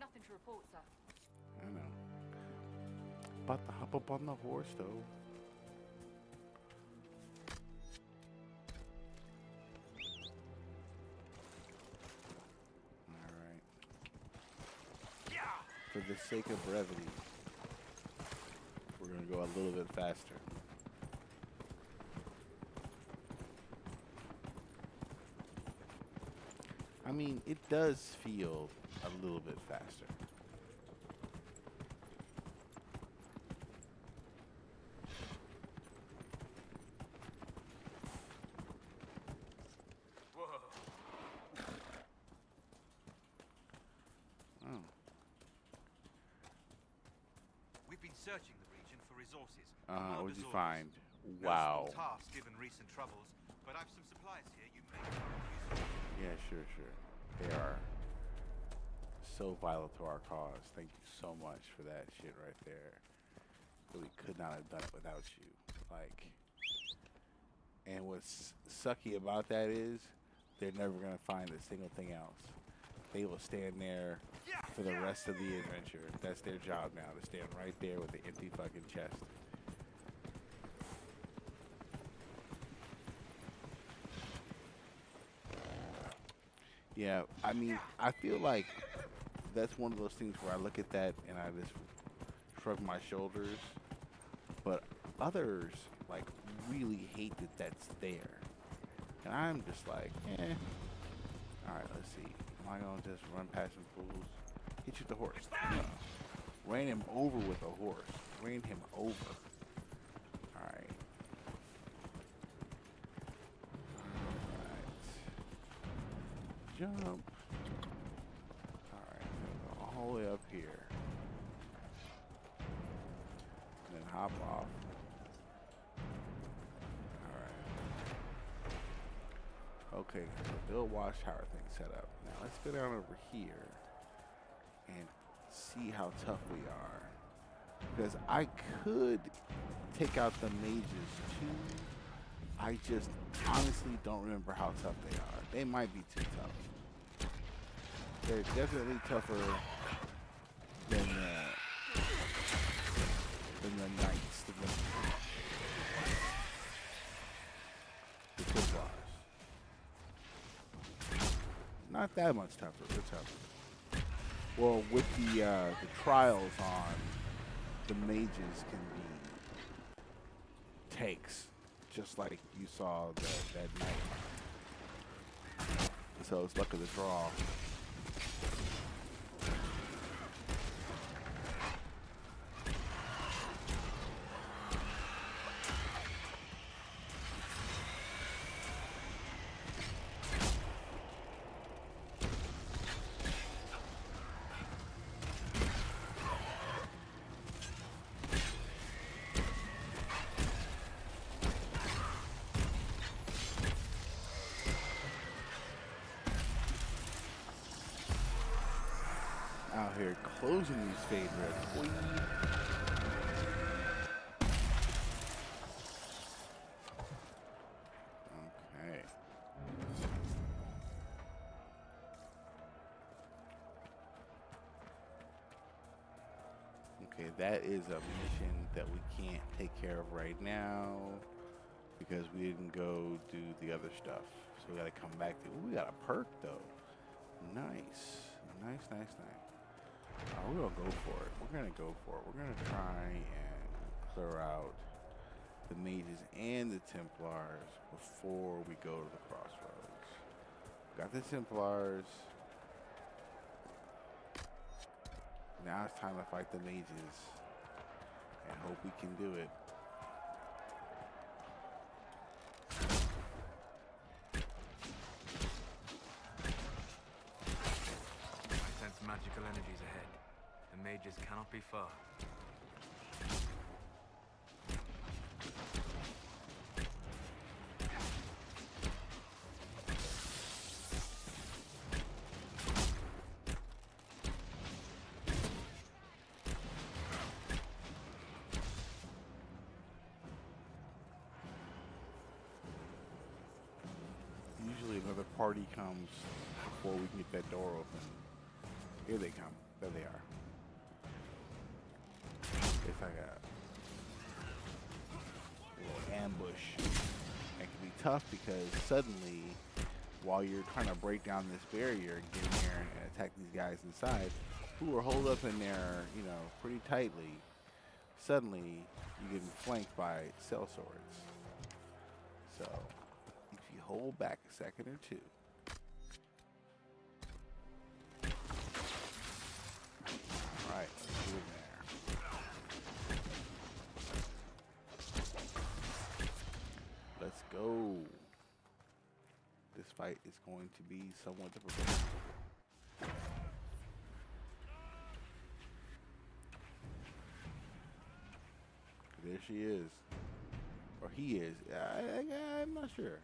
Nothing to report, sir. I know. About to hop up on the horse, though. Alright. For the sake of brevity, we're going to go a little bit faster. I mean, it does feel a little bit faster. Whoa. Oh. We've been searching the region for resources. What'd you find? Wow. No small task given recent troubles, but I've some supplies here you may find useful. Yeah, sure. They are so vital to our cause. Thank you so much for that shit right there. Really could not have done it without you. Like, and what's sucky about that is they're never gonna find a single thing else. They will stand there for the rest of the adventure. That's their job now, to stand right there with the empty fucking chest. Yeah, I mean, I feel like that's one of those things where I look at that and I just shrug my shoulders. But others, like, really hate that that's there. And I'm just like, eh. Alright, let's see. Am I gonna just run past some fools? Hit you with the horse. No. Ran him over with a horse. Ran him over. Alright. Jump. Alright, go all the way up here. And then hop off. Alright. Okay, so build watchtower thing set up. Now let's go down over here and see see how tough we are. Because I could take out the mages too. I just honestly don't remember how tough they are. They might be too tough. They're definitely tougher than the knights, the Templars. Not that much tougher, but tougher. Well, with the trials on, the mages can be tanks, just like you saw that night. So it's luck of the draw. Out here closing these fade reds, boy. Okay. Okay, that is a mission that we can't take care of right now because we didn't go do the other stuff. So we gotta come back to. Ooh, we got a perk though. Nice. Nice, nice, nice. We're gonna go for it. We're gonna go for it. We're gonna try and clear out the mages and the Templars before we go to the crossroads. Got the Templars. Now it's time to fight the mages and hope we can do it. I sense magical energies ahead. The mages cannot be far. Usually another party comes before we can get that door open. Here they come. There they are. It's like a little ambush. It can be tough because suddenly, while you're trying to break down this barrier and get in here and attack these guys inside, who are holed up in there, you know, pretty tightly, suddenly you're getting flanked by cell swords. So, if you hold back a second or two, alright, let's do it there. Let's go. This fight is going to be somewhat difficult. There she is. Or he is. I'm not sure.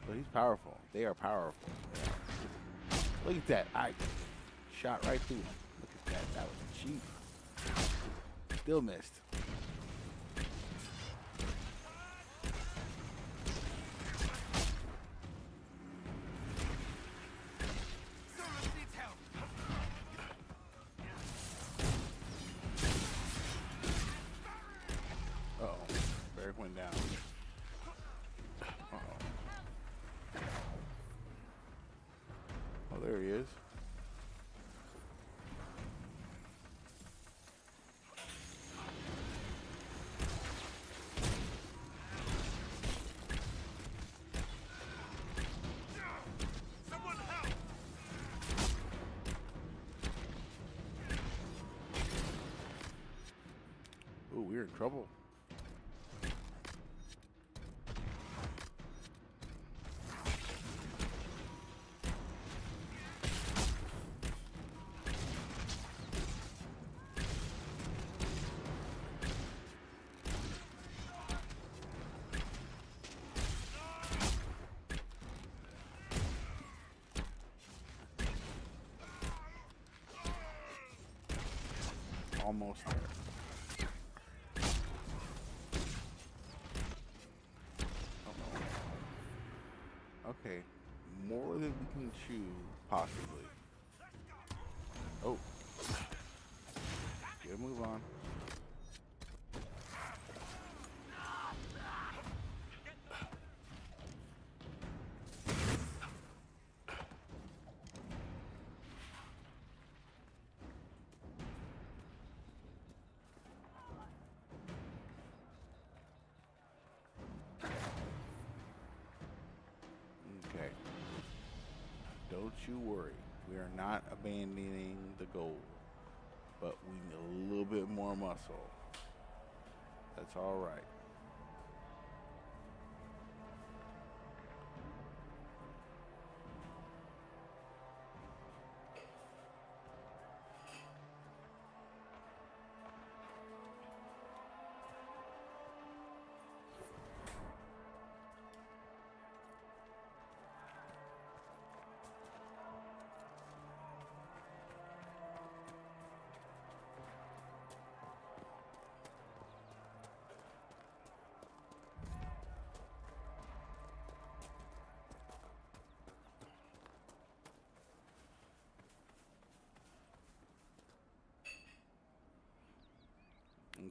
But he's powerful. They are powerful. Yeah. Look at that. I shot right through him. Look at that. That was cheap. Still missed. Went down. Oh, there he is. Someone help! Ooh, we're in trouble. almost there. Uh-oh. Okay, more than we can chew, possibly. Oh. Get a move on. Okay. Don't you worry. We are not abandoning the goal. But we need a little bit more muscle. That's all right.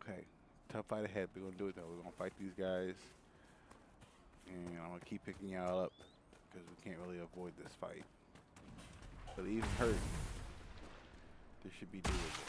Okay, tough fight ahead. We're gonna do it though. We're gonna fight these guys, and I'm gonna keep picking y'all up because we can't really avoid this fight. But even hurt, this should be doable.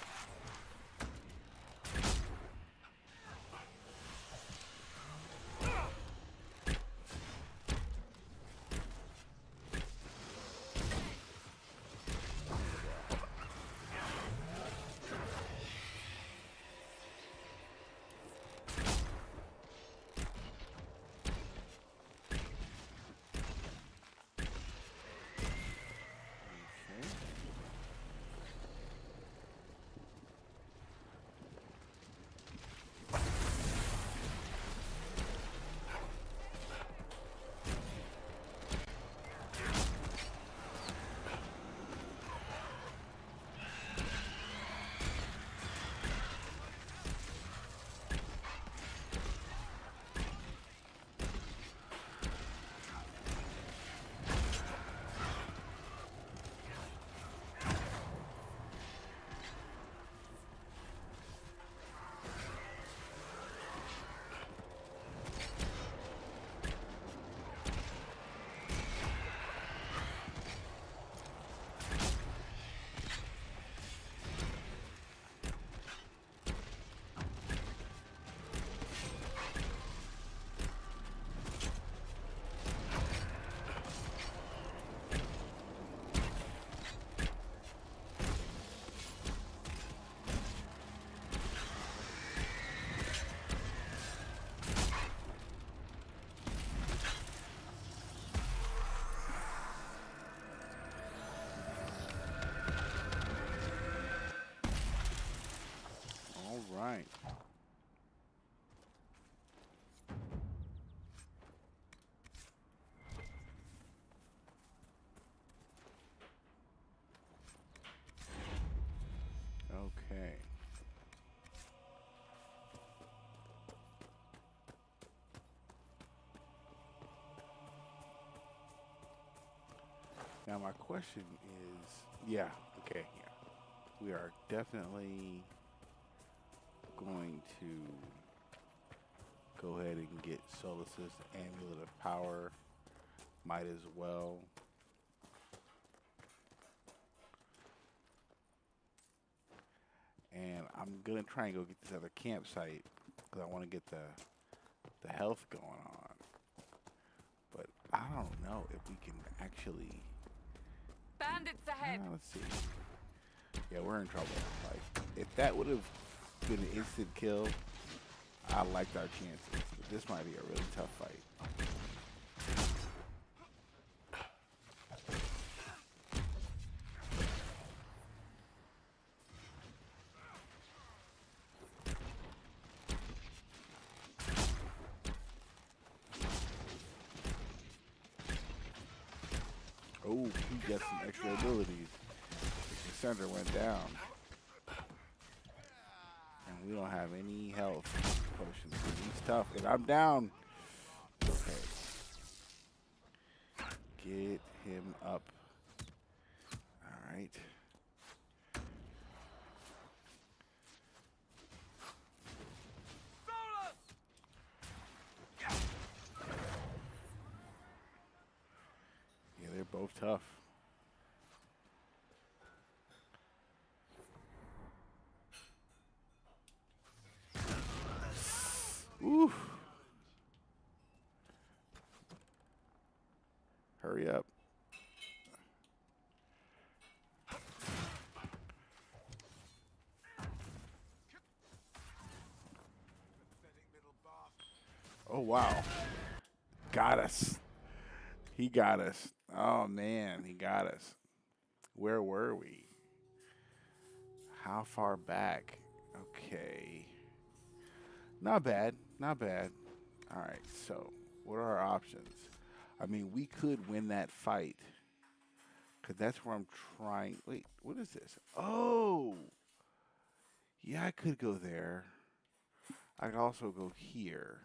Right. Okay. Now my question is, yeah, okay, yeah. We are definitely going to go ahead and get Solus's Amulet of Power. Might as well. And I'm gonna try and go get this other campsite because I want to get the health going on. But I don't know if we can actually. Bandits ahead. Let's see. Yeah, we're in trouble. Like, if that would have been an instant kill, I liked our chances. But this might be a really tough fight. Oh, he got some extra abilities. The center went down. We don't have any health potions. He's tough, and I'm down. Okay. Get him up. All right. Yeah, they're both tough. Oof. Hurry up. Oh, wow. Got us. He got us. Oh, man. He got us. Where were we? How far back? Okay. Not bad. Not bad. All right. So, what are our options? I mean, we could win that fight. Because that's where I'm trying. Wait, what is this? Oh! Yeah, I could go there. I could also go here.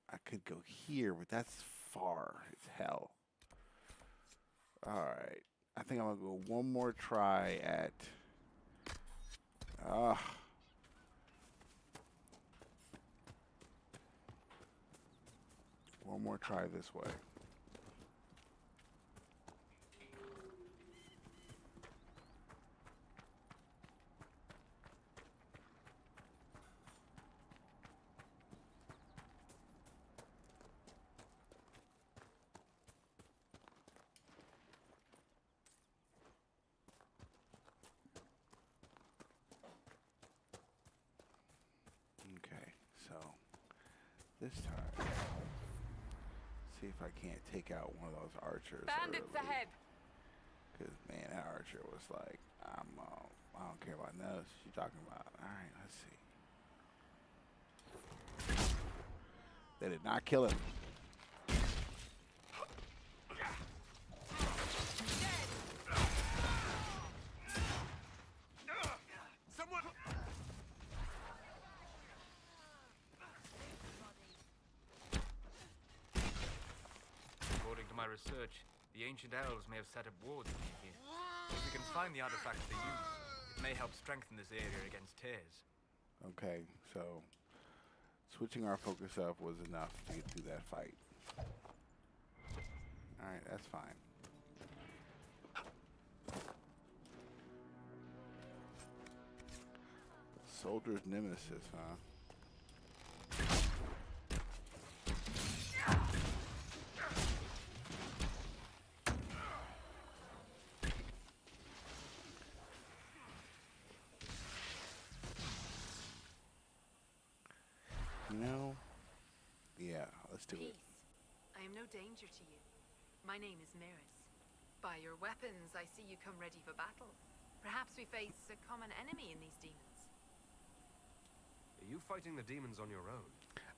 I could go here, but that's far as hell. Alright. I think I'm going to go one more try at... one more try this way. This time, see if I can't take out one of those archers. Bandits ahead. Because, man, that archer was like, I don't care about nothing she's talking about. All right, let's see. They did not kill him. Research, the ancient elves may have set up wards here. If we can find the artifacts they use, it may help strengthen this area against tears. Okay, so switching our focus up was enough to get through that fight. Alright, that's fine. Soldier's nemesis, huh? Let's do it. I am no danger to you. My name is Miris. By your weapons, I see you come ready for battle. Perhaps we face a common enemy in these demons. Are you fighting the demons on your own?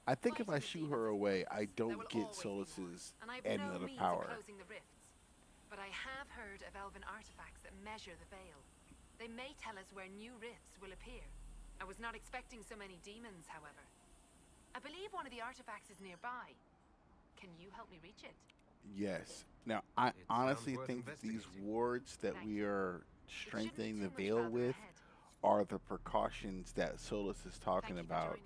I think if I shoot her away, I don't get Solus's amulet of power. Closing the rifts, but I have heard of elven artifacts that measure the veil. They may tell us where new rifts will appear. I was not expecting so many demons, however. I believe one of the artifacts is nearby. Can you help me reach it? Yes. Now, I honestly think that these wards that we are strengthening the veil with are the precautions that Solus is talking about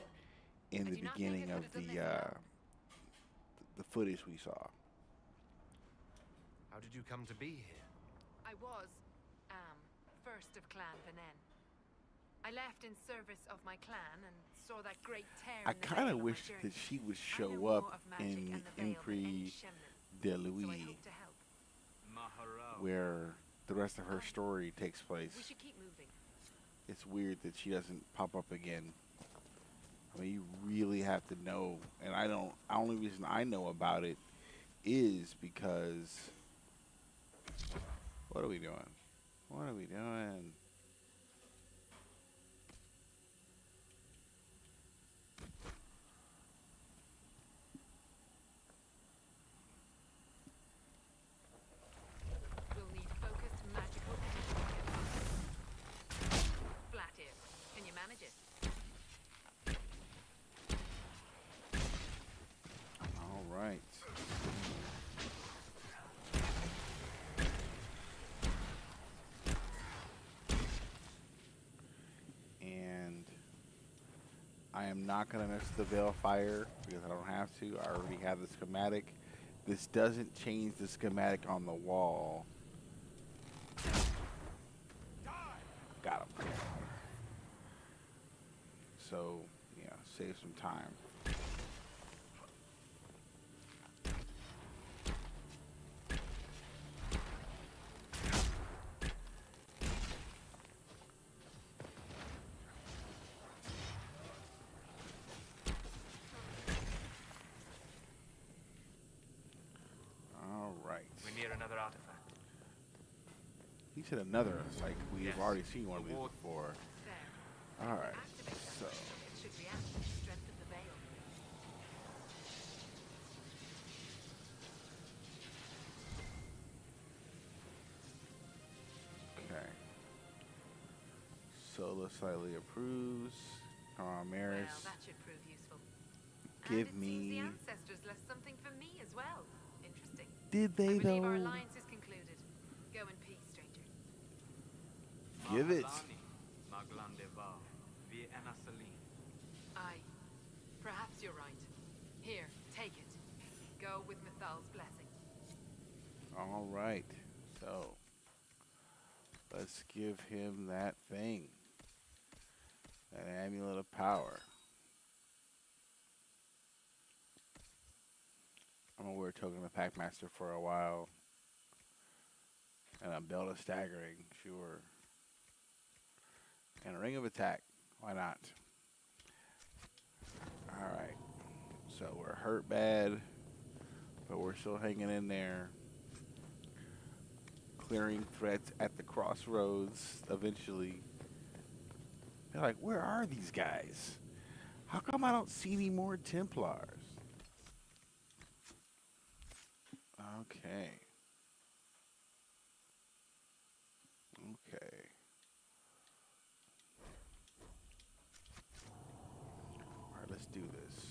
in the beginning of the footage we saw. How did you come to be here? I was, first of Clan Venen. I left in service of my clan and saw that great tear. I kind of wish that she would show up in Impri de Louis, where the rest of her story takes place. We should keep moving. It's weird that she doesn't pop up again. I mean, you really have to know, and I don't. The only reason I know about it is because. What are we doing? What are we doing? We'll need focused magical energy. Flat here. Can you manage it? I am not going to mess with the Veil Fire because I don't have to. I already have the schematic. This doesn't change the schematic on the wall. Got him. So, yeah, save some time. We're near another artifact. He said another, like we've Yes, already seen one of the these ward. before. Alright, so. It should react to the strength of the veil. Okay. Sola slightly approves. Come on, Maris. Well, that should prove useful. Give and it seems me. the ancestors left something for me as well. Interesting. Did they I believe our though? alliance is concluded. Go in peace, stranger. Give it. Aye. Perhaps you're right. Here, take it. Go with Mithal's blessing. All right. So let's give him that thing. That amulet of power. I'm gonna wear Token of the Packmaster for a while. And a Belt of Staggering, sure. And a Ring of Attack. Why not? Alright. So we're hurt bad, but we're still hanging in there. Clearing threats at the crossroads eventually. They're like, where are these guys? How come I don't see any more Templars? Okay. Okay. Alright, let's do this.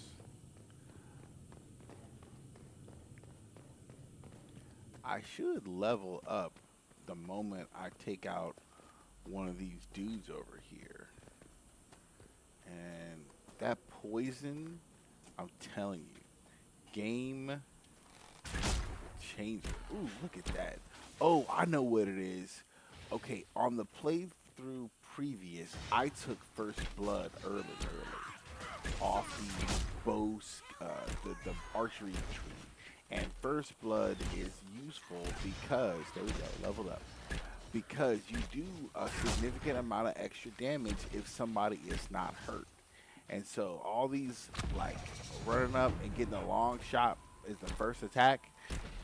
I should level up the moment I take out one of these dudes over here. And that poison, I'm telling you, game changer. Ooh, look at that. Oh, I know what it is. Okay, on the playthrough previous, I took first blood early off the bow, the archery tree. And first blood is useful because, there we go, leveled up. Because you do a significant amount of extra damage if somebody is not hurt. And so all these, like, running up and getting a long shot is the first attack.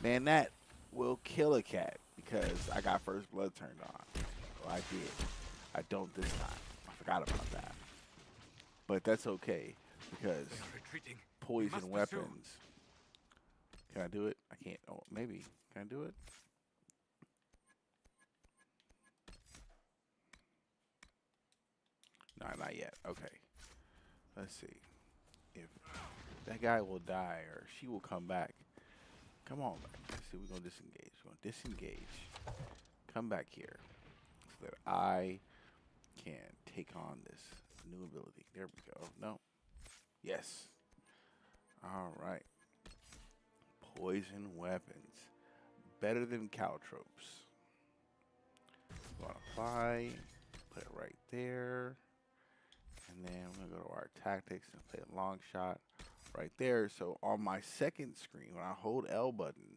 Man, that will kill a cat because I got first blood turned on. Well, I did. I don't this time. I forgot about that. But that's okay because poison weapons. Can I do it? I can't. Oh, maybe. Can I do it? No, not yet. Okay. Let's see. If that guy will die or she will come back. Come on back. Let's see. We're going to disengage. We're going to disengage. Come back here so that I can take on this new ability. There we go. No. Yes. All right. Poison weapons. Better than caltropes. Going to apply. Put it right there. And then I'm going to go to our tactics and play a long shot right there. So on my second screen, when I hold L button,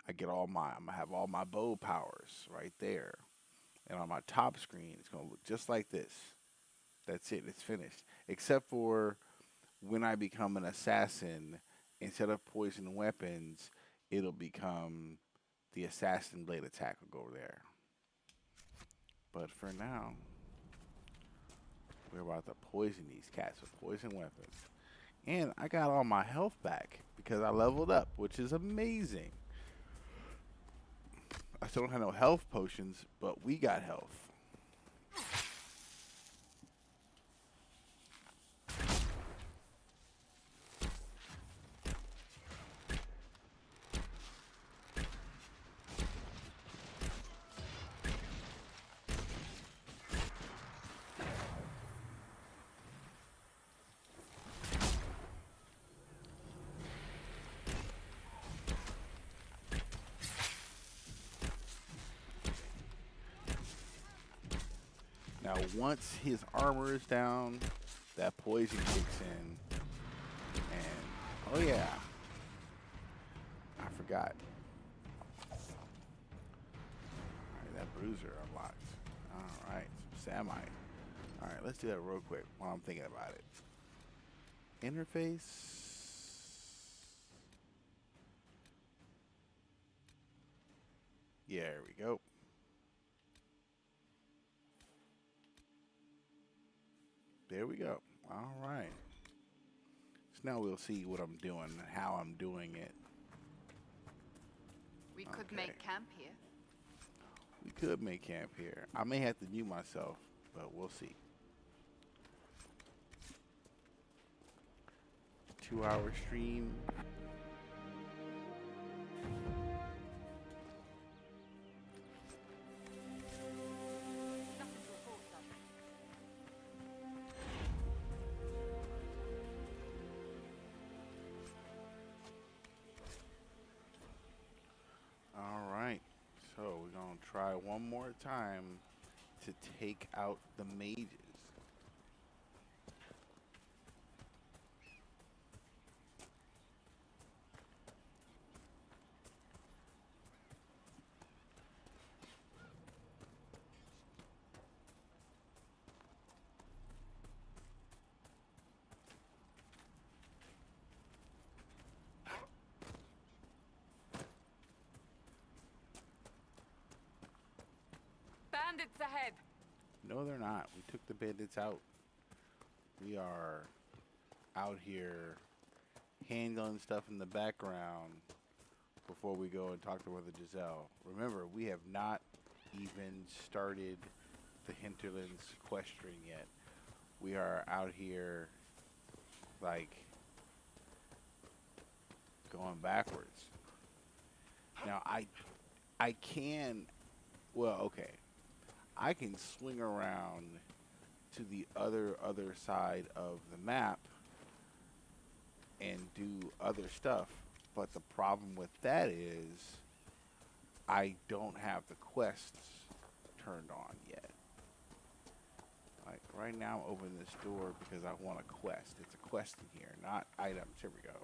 I get I'm going to have all my bow powers right there. And on my top screen, it's going to look just like this. That's it. It's finished. Except for when I become an assassin, instead of poison weapons, it'll become the assassin blade attack will go over there. But for now, we're about to poison these cats with poison weapons. And I got all my health back because I leveled up, which is amazing. I still don't have no health potions, but we got health. Now, once his armor is down, that poison kicks in. And, oh yeah. I forgot. Alright, that bruiser unlocked. Alright, some Samite. Alright, let's do that real quick while I'm thinking about it. Interface. Yeah, there we go. There we go. All right. So now we'll see what I'm doing and how I'm doing it. We could make camp here. We could make camp here. I may have to mute myself, but we'll see. 2-hour stream. All right, so we're gonna try one more time to take out the mages. Bandits ahead. No, they're not. We took the bandits out. We are out here handling stuff in the background before we go and talk to Mother Giselle. Remember, we have not even started the Hinterlands questing yet. We are out here, like, going backwards. Now, I can, well, okay. I can swing around to the other side of the map and do other stuff. But the problem with that is I don't have the quests turned on yet. Like right now I'm opening this door because I want a quest. It's a quest in here, not items. Here we go.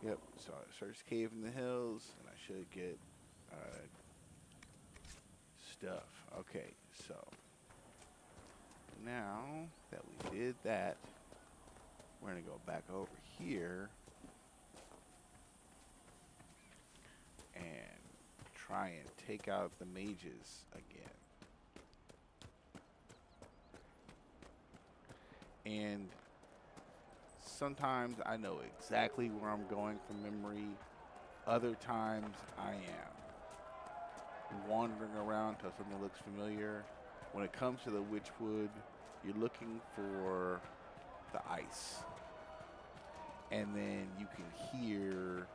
Yep, so I search cave in the hills and I should get stuff. Okay, so now that we did that, we're gonna go back over here and try and take out the mages again. And sometimes I know exactly where I'm going from memory. Other times I am wandering around till something looks familiar. When it comes to the Witchwood, you're looking for the ice. And then you can hear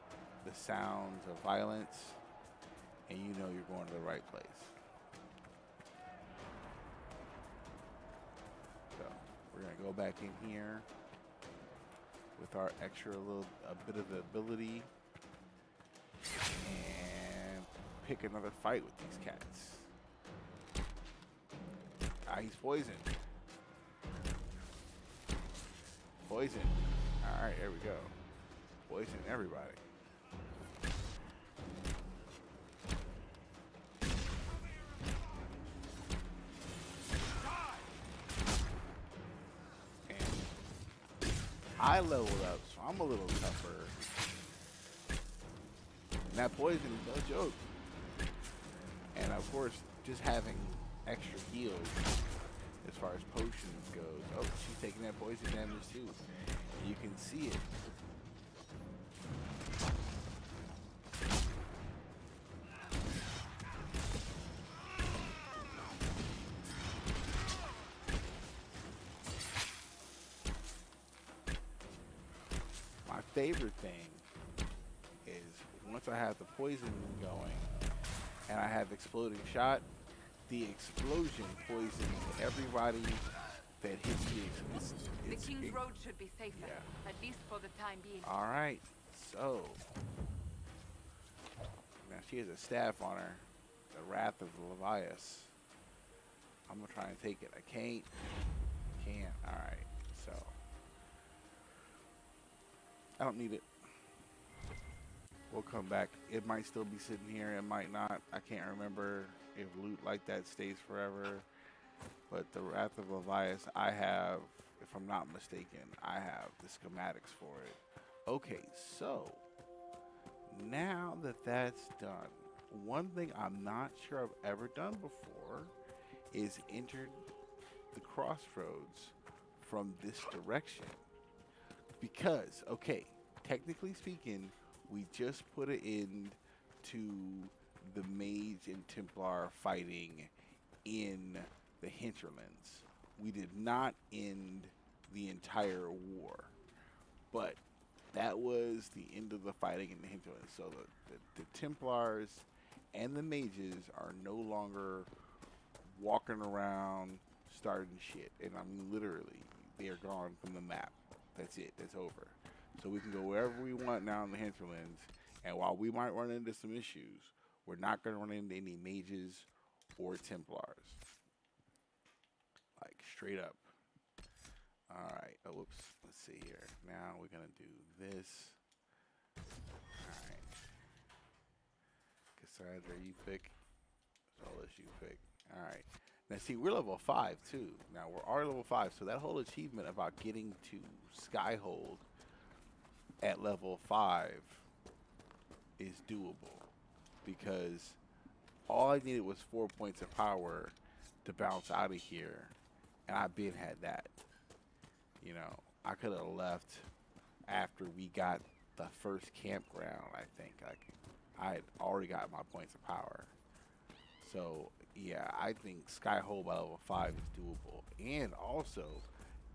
the sounds of violence and you know you're going to the right place. So we're gonna go back in here with our extra a bit of the ability and pick another fight with these cats. Ah, he's poisoned. Poison. Alright, there we go. Poison everybody. And I leveled up, so I'm a little tougher. And that poison is no joke. And of course, just having extra heals as far as potions goes. Oh, she's taking that poison damage too. You can see it. My favorite thing is once I have the poison going and I have exploding shot, the explosion poisons everybody that hits The King's Road should be safer, at least for the time being. All right, so now she has a staff on her, the Wrath of the Levias. I'm gonna try and take it. I can't. Can't. Alright, so. I don't need it. We'll come back. It might still be sitting here. It might not. I can't remember if loot like that stays forever. But the Wrath of Levias, I have, if I'm not mistaken, I have the schematics for it. Okay, so now that that's done, one thing I'm not sure I've ever done before is entered the crossroads from this direction. Because, okay, technically speaking, we just put it into the Mage and Templar fighting in the hinterlands. We did not end the entire war, but that was the end of the fighting in the hinterlands. So the Templars and the Mages are no longer walking around starting shit. And I mean literally, they are gone from the map. That's it. That's over. So we can go wherever we want now in the hinterlands. And while we might run into some issues, we're not going to run into any Mages or Templars. Like, straight up. Alright. Oh, whoops. Let's see here. Now we're going to do this. Alright. Cassandra, you pick. Solis, you pick. Alright. Now, see, we're level 5, too. Now, we're already level 5, so that whole achievement about getting to Skyhold at level 5 is doable. Because all I needed was 4 points of power to bounce out of here, and I been had that. You know, I could have left after we got the first campground, I think. Like, I had already got my points of power. So, yeah, I think Skyhold by level 5 is doable. And also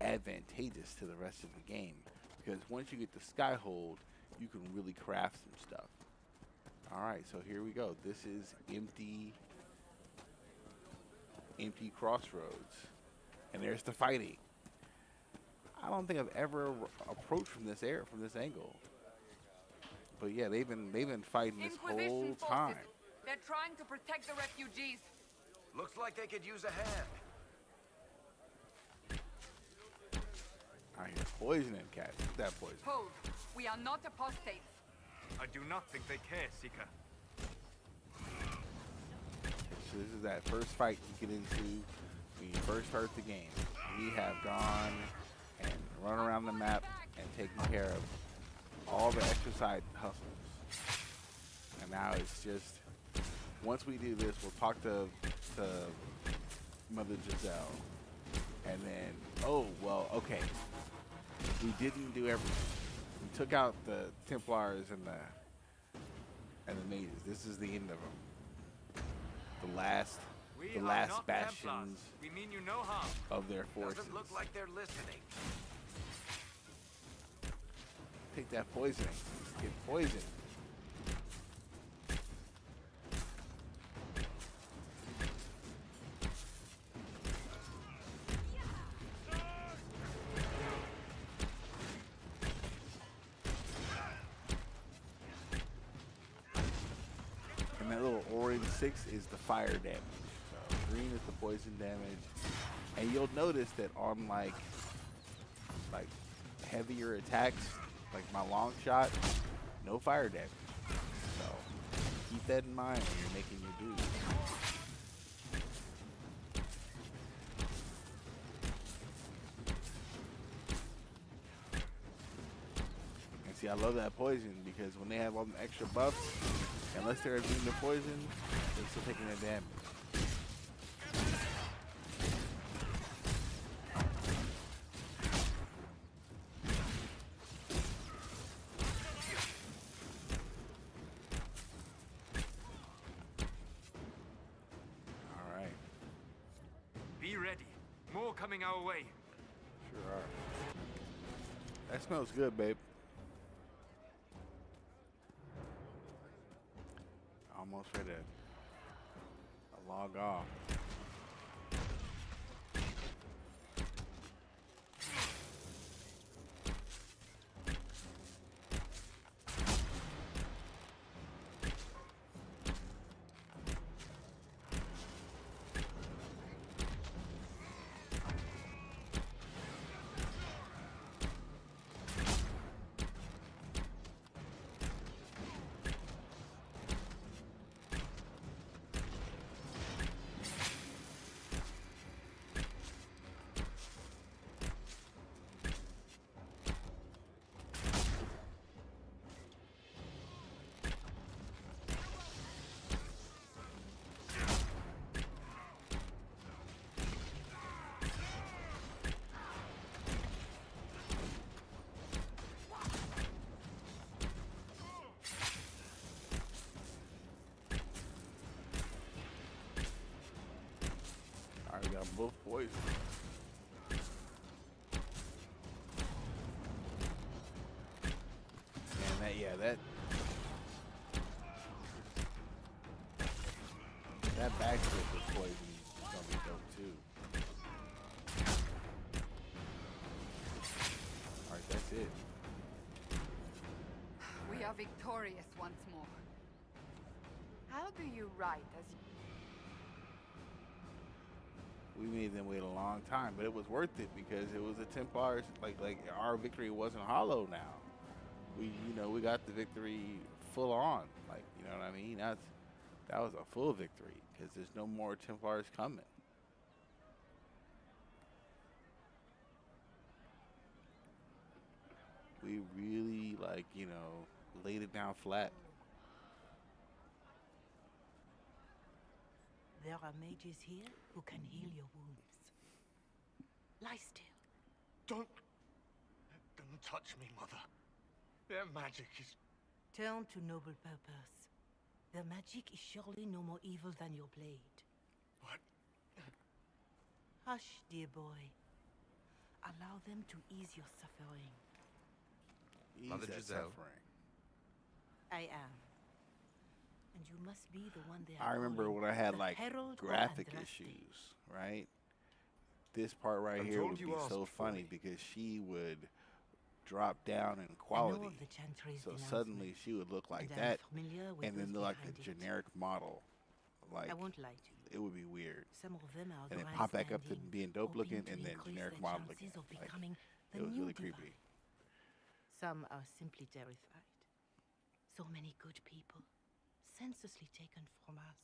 advantageous to the rest of the game. Because once you get to Skyhold, you can really craft some stuff. Alright, so here we go. This is empty crossroads. And there's the fighting. I don't think I've ever approached from this angle. But yeah, they've been fighting this whole time. They're trying to protect the refugees. Looks like they could use a hand. I hear poisoning cats. What's that poison? Hold. We are not apostates. I do not think they care, Seeker. So this is that first fight you get into when you first start the game. We have gone and run around the map and taken care of all the extra side hustles. And now it's just, once we do this, we'll talk to Mother Giselle. And then, oh, well, okay. We didn't do everything. We took out the Templars and the Mages. This is the end of them. The last bastions we mean you no harm. of their forces. Doesn't look like they're listening. Take that poisoning. Get poisoned. And that little orange 6 is the fire damage. So green is the poison damage. And you'll notice that on like heavier attacks, like my long shot, no fire damage. So keep that in mind when you're making your dudes. And see, I love that poison because when they have all the extra buffs, unless they're immune to poison, they're still taking the damage. Coming our way. Sure are. That smells good, babe. Almost ready to log off. both poison. And that backflip with poison is gonna be dope too. Alright, that's it. We are victorious once more. How do you write as We made them wait a long time, but it was worth it because it was the Templars. Like our victory wasn't hollow now. We got the victory full on. Like, you know what I mean? That was a full victory because there's no more Templars coming. We really laid it down flat. There are mages here who can heal your wounds. Lie still. Don't touch me, Mother. Their magic is... Turn to noble purpose. Their magic is surely no more evil than your blade. What? Hush, dear boy. Allow them to ease your suffering. Mother Giselle. I am. And you must be the one they are I remember calling when I had the like Herald or graphic Andraste. issues, right? This part right I'm here told would you be so asked for funny me. because she would drop down in I know quality. of the Chantry's So denouncement, suddenly she would look like and I'm that, familiar with and then those like behind the it. generic model. Like, I won't lie to you. it would be weird. Some of them are And then pop back up to grandstanding, being dope looking, hoping to and then increase generic their model again. chances of Like, becoming the it was new really divine. creepy. Some are simply terrified. So many good people, senselessly taken from us.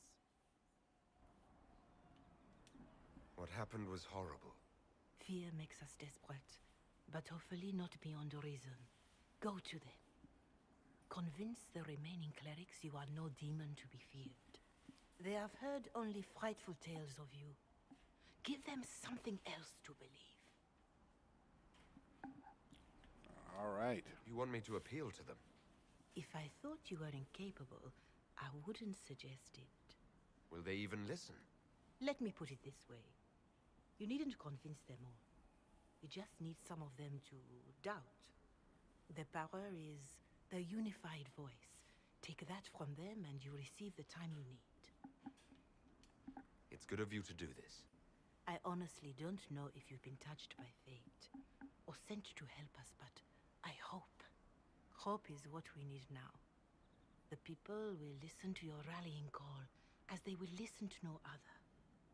What happened was horrible. Fear makes us desperate, but hopefully not beyond reason. Go to them. Convince the remaining clerics you are no demon to be feared. They have heard only frightful tales of you. Give them something else to believe. All right. You want me to appeal to them? If I thought you were incapable, I wouldn't suggest it. Will they even listen? Let me put it this way. You needn't convince them all. You just need some of them to doubt. The power is the unified voice. Take that from them and you receive the time you need. It's good of you to do this. I honestly don't know if you've been touched by fate or sent to help us, but I hope. Hope is what we need now. The people will listen to your rallying call as they will listen to no other.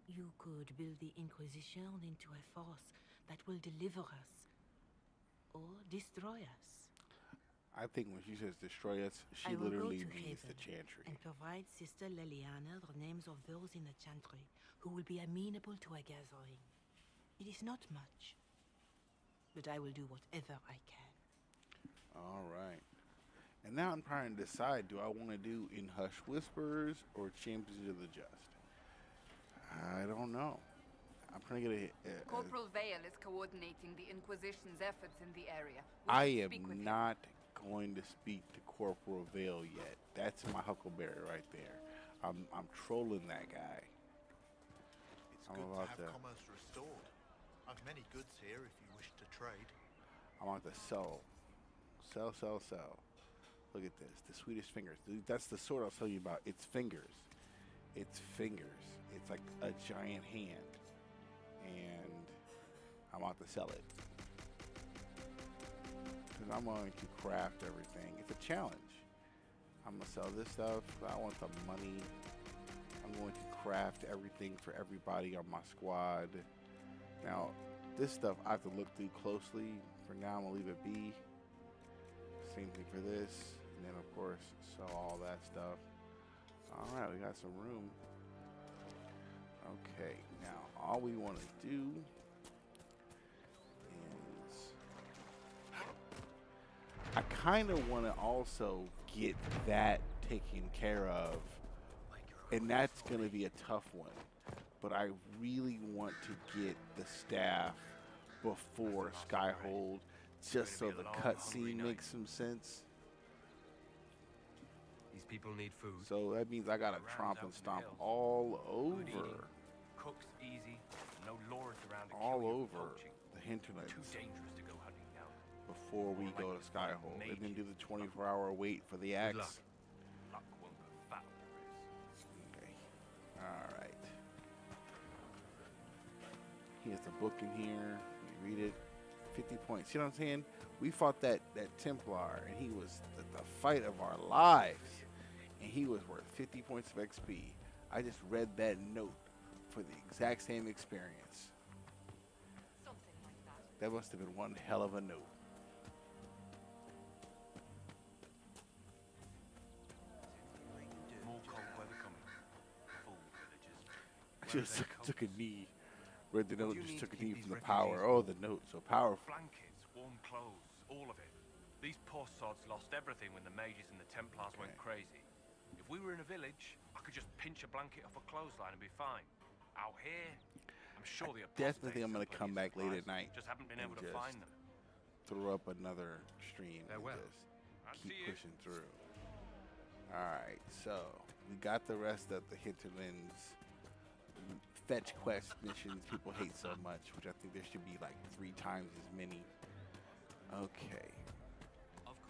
You could build the Inquisition into a force that will deliver us or destroy us. I think when she says destroy us, she I will go literally to means the Haven Chantry. and provide Sister Leliana the names of those in the Chantry who will be amenable to a gathering. It is not much, but I will do whatever I can. All right. And now I'm trying to decide, do I want to do In Hushed Whispers or Champions of the Just? I don't know. I'm trying to get Corporal Vale is coordinating the Inquisition's efforts in the area. I am not going to speak to Corporal Vale yet. That's my huckleberry right there. I'm trolling that guy. It's I'm good about to have commerce restored. I've many goods here if you wish to trade. I'm about to sell. Sell. Look at this. The Swedish fingers. That's the sword I was telling you about. It's fingers. It's fingers. It's like a giant hand. And I'm about to sell it. Because I'm going to craft everything. It's a challenge. I'm going to sell this stuff. I want the money. I'm going to craft everything for everybody on my squad. Now, this stuff I have to look through closely. For now, I'm going to leave it be. Same thing for this. And then, of course, sell all that stuff. All right, we got some room. Okay, now all we want to do is I kind of want to also get that taken care of, and that's going to be a tough one, but I really want to get the staff before Skyhold, just so the cutscene makes some sense. These people need food. So that means I gotta tromp and stomp all over. Cooks easy, no ignorant around all over the hinterlands Too dangerous to go hunting now. before we go to Skyhold, and then do the 24-hour wait for the axe. Luck won't go foul, Chris. Okay. All right. Here's the book in here. You read it. 50 points. See what I'm saying? We fought that Templar, and he was the fight of our lives, and he was worth 50 points of XP. I just read that note for the exact same experience. Something like that. That must have been one hell of a note. More cold weather coming. Fool villagers. I just took a knee. Read the What note, do you just mean took to a keep knee these from the refugees power. Oh, the note, so powerful. Blankets, warm clothes, all of it. These poor sods lost everything when the mages and the Templars went crazy. If we were in a village, I could just pinch a blanket off a clothesline and be fine. Out here, I'm sure the Definitely think I'm apostates gonna have come plenty back of late supplies, at night. Just haven't been and able to just find them. Throw up another stream and Farewell. just keep pushing through. All right, so we got the rest of the hinterlands fetch quest missions people hate so much, which I think there should be like 3 times as many. Okay.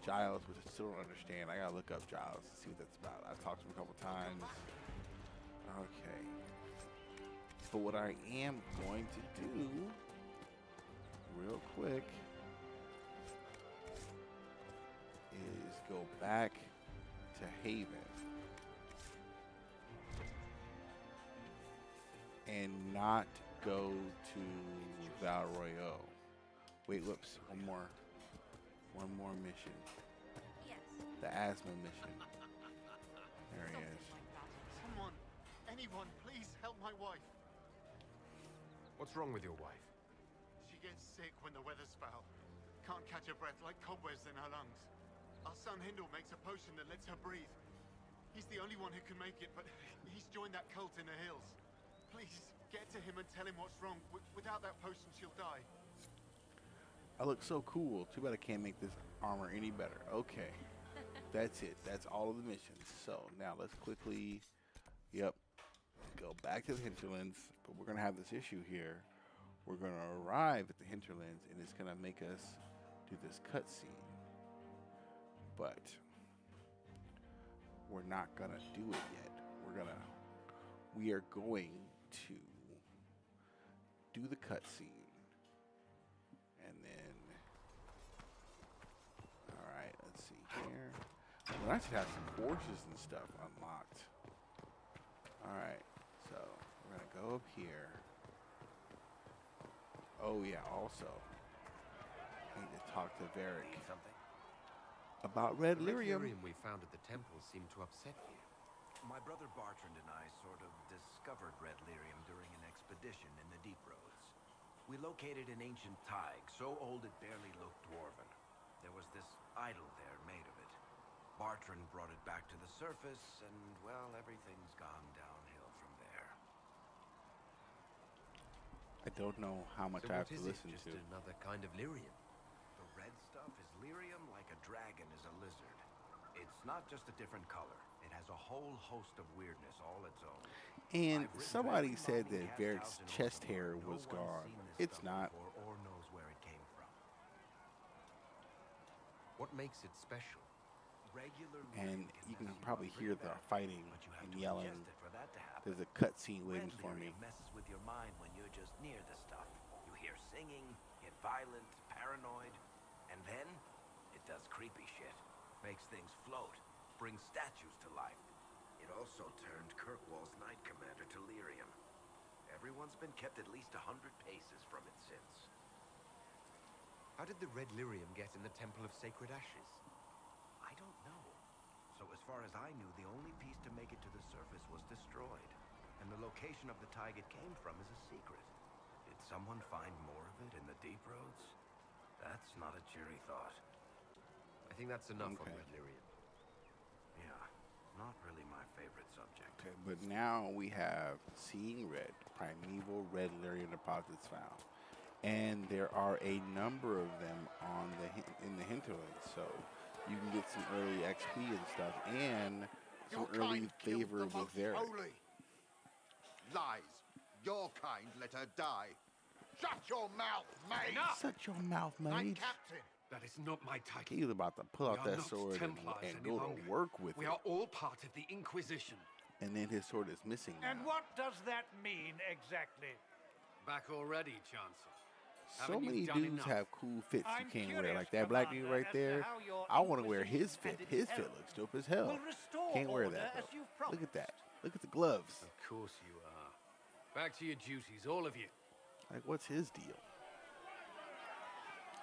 Giles, which I still don't understand. I gotta look up Giles to see what that's about. I've talked to him a couple times. Okay. But what I am going to do, real quick, is go back to Haven and not go to Val Royale. Wait, whoops, one more mission. Yes. The asthma mission. There he is. Someone, anyone, please help my wife. What's wrong with your wife? She gets sick when the weather's foul. Can't catch her breath, like cobwebs in her lungs. Our son Hindle makes a potion that lets her breathe. He's the only one who can make it, but he's joined that cult in the hills. Please, get to him and tell him what's wrong. Without that potion, she'll die. I look so cool. Too bad I can't make this armor any better. Okay. That's it. That's all of the missions. So now let's quickly, go back to the hinterlands. But we're going to have this issue here. We're going to arrive at the hinterlands, and it's going to make us do this cutscene. But we're not going to do it yet. We are going to do the cutscene. And then, all right, let's see here. Well, I should have some horses and stuff unlocked. All right, so we're gonna go up here. Oh yeah, also, I need to talk to Varric about Red Lyrium. We found at the temple seemed to upset you. My brother Bartrand and I sort of discovered Red Lyrium during an expedition in the Deep Roads. We located an ancient thaig, so old it barely looked dwarven. There was this idol there made of it. Bartrand brought it back to the surface, and, well, everything's gone downhill from there. I don't know how much So I have what to is listen it? to. Just another kind of lyrium? The red stuff is lyrium like a dragon is a lizard. It's not just a different color. It has a whole host of weirdness all its own. And somebody said that Varric's chest hair was gone. It's not. Or knows where it came from. What makes it special? Regular And you can probably hear the fighting and yelling. There's a cutscene waiting for me. It messes with your mind when you're just near the stuff. You hear singing, get violent, paranoid, and then it does creepy shit. Makes things float, brings statues to life. It also turned Kirkwall's Knight Commander to lyrium. Everyone's been kept at least 100 paces from it since. How did the red lyrium get in the Temple of Sacred Ashes? I don't know. So as far as I knew, the only piece to make it to the surface was destroyed. And the location of the thaig it came from is a secret. Did someone find more of it in the Deep Roads? That's not a cheery thought. I think that's enough on Okay. red lyrium. Yeah, not really my favorite subject. Okay, but now we have Seeing Red, primeval red lyrium deposits found. And there are a number of them on in the hinterlands, so you can get some early XP and stuff, and some early favor with Varric. Holy. Lies. Your kind let her die. Shut your mouth, mate! Shut your mouth, mate. Captain. That is not my title. He was about to pull out We are that not sword Templars and any go longer. to work with We it. are all part of the Inquisition. And then his sword is missing now. And what does that mean exactly? Back already, Chancellor. So Haven't you many done dudes enough? have cool fits I'm you can't wear. curious, Like that black dude Commander, right as to there. how your I want to wear his Inquisition fit. and His its fit help looks dope as hell. will restore Can't wear order that as though. you've Look at promised. that. Look at the gloves. Of course you are. Back to your duties, all of you. Like, what's his deal?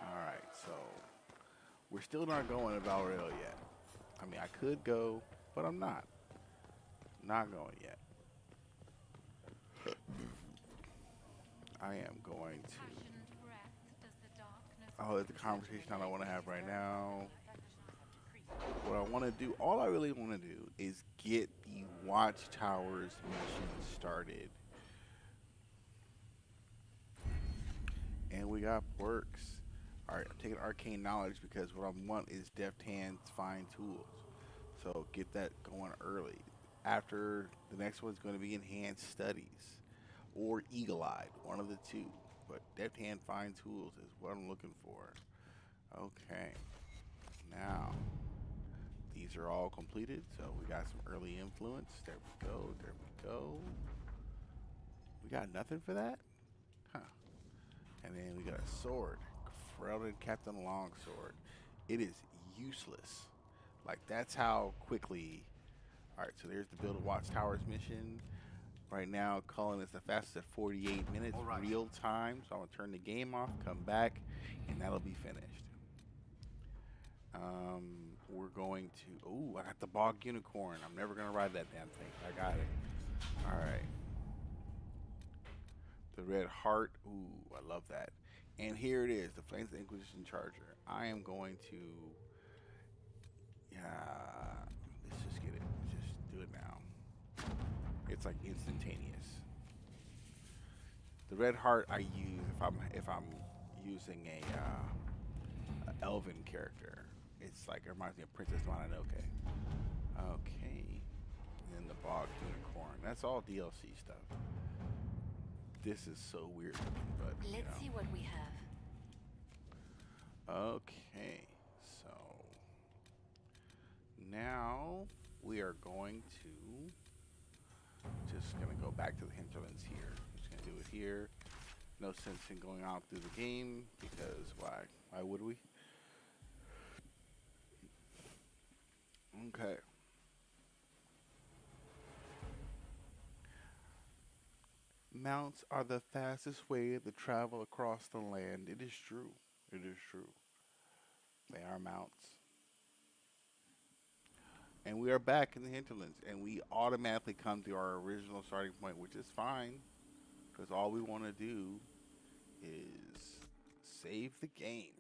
All right, so we're still not going to Valrail yet. I mean, I could go, but I'm not. Not going yet. I am going to. Oh, it's a conversation I don't want to have right now. What I want to do, all I really want to do is get the Watchtowers mission started. And we got works. Alright, I'm taking arcane knowledge because what I want is deft hands, fine tools. So get that going early. After, the next one's going to be enhanced studies. Or eagle-eyed, one of the two. But deft hand, fine tools is what I'm looking for. Okay. Now, these are all completed. So we got some early influence. There we go, there we go. We got nothing for that? Huh. And then we got a sword. Freldon Captain Longsword. It is useless. Like, that's how quickly... Alright, so there's the Build a Watchtowers mission. Right now, Cullen is the fastest at 48 minutes, real time. So I'm going to turn the game off, come back, and that'll be finished. We're going to... Ooh, I got the Bog Unicorn. I'm never going to ride that damn thing. I got it. Alright. The Red Heart. Ooh, I love that. And here it is, the Flames of the Inquisition Charger. I am going to... Yeah, let's just get it. Just do it now. It's like instantaneous. The Red Heart I use if I'm using a elven character. It's like, it reminds me of Princess Mononoke. Okay. And then the Bog Unicorn. That's all DLC stuff. This is so weird looking, but Let's see what we have. Okay, so now we are going to just gonna go back to the hinterlands here. Just gonna do it here. No sense in going out through the game because why? Why would we? Okay. Mounts are the fastest way to travel across the land. It is true. It is true. They are mounts. And we are back in the hinterlands. And we automatically come to our original starting point, which is fine. Because all we want to do is save the game.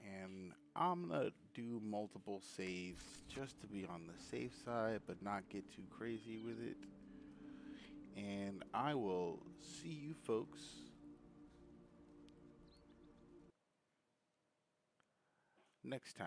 And I'm going to do multiple saves just to be on the safe side, but not get too crazy with it. And I will see you folks next time.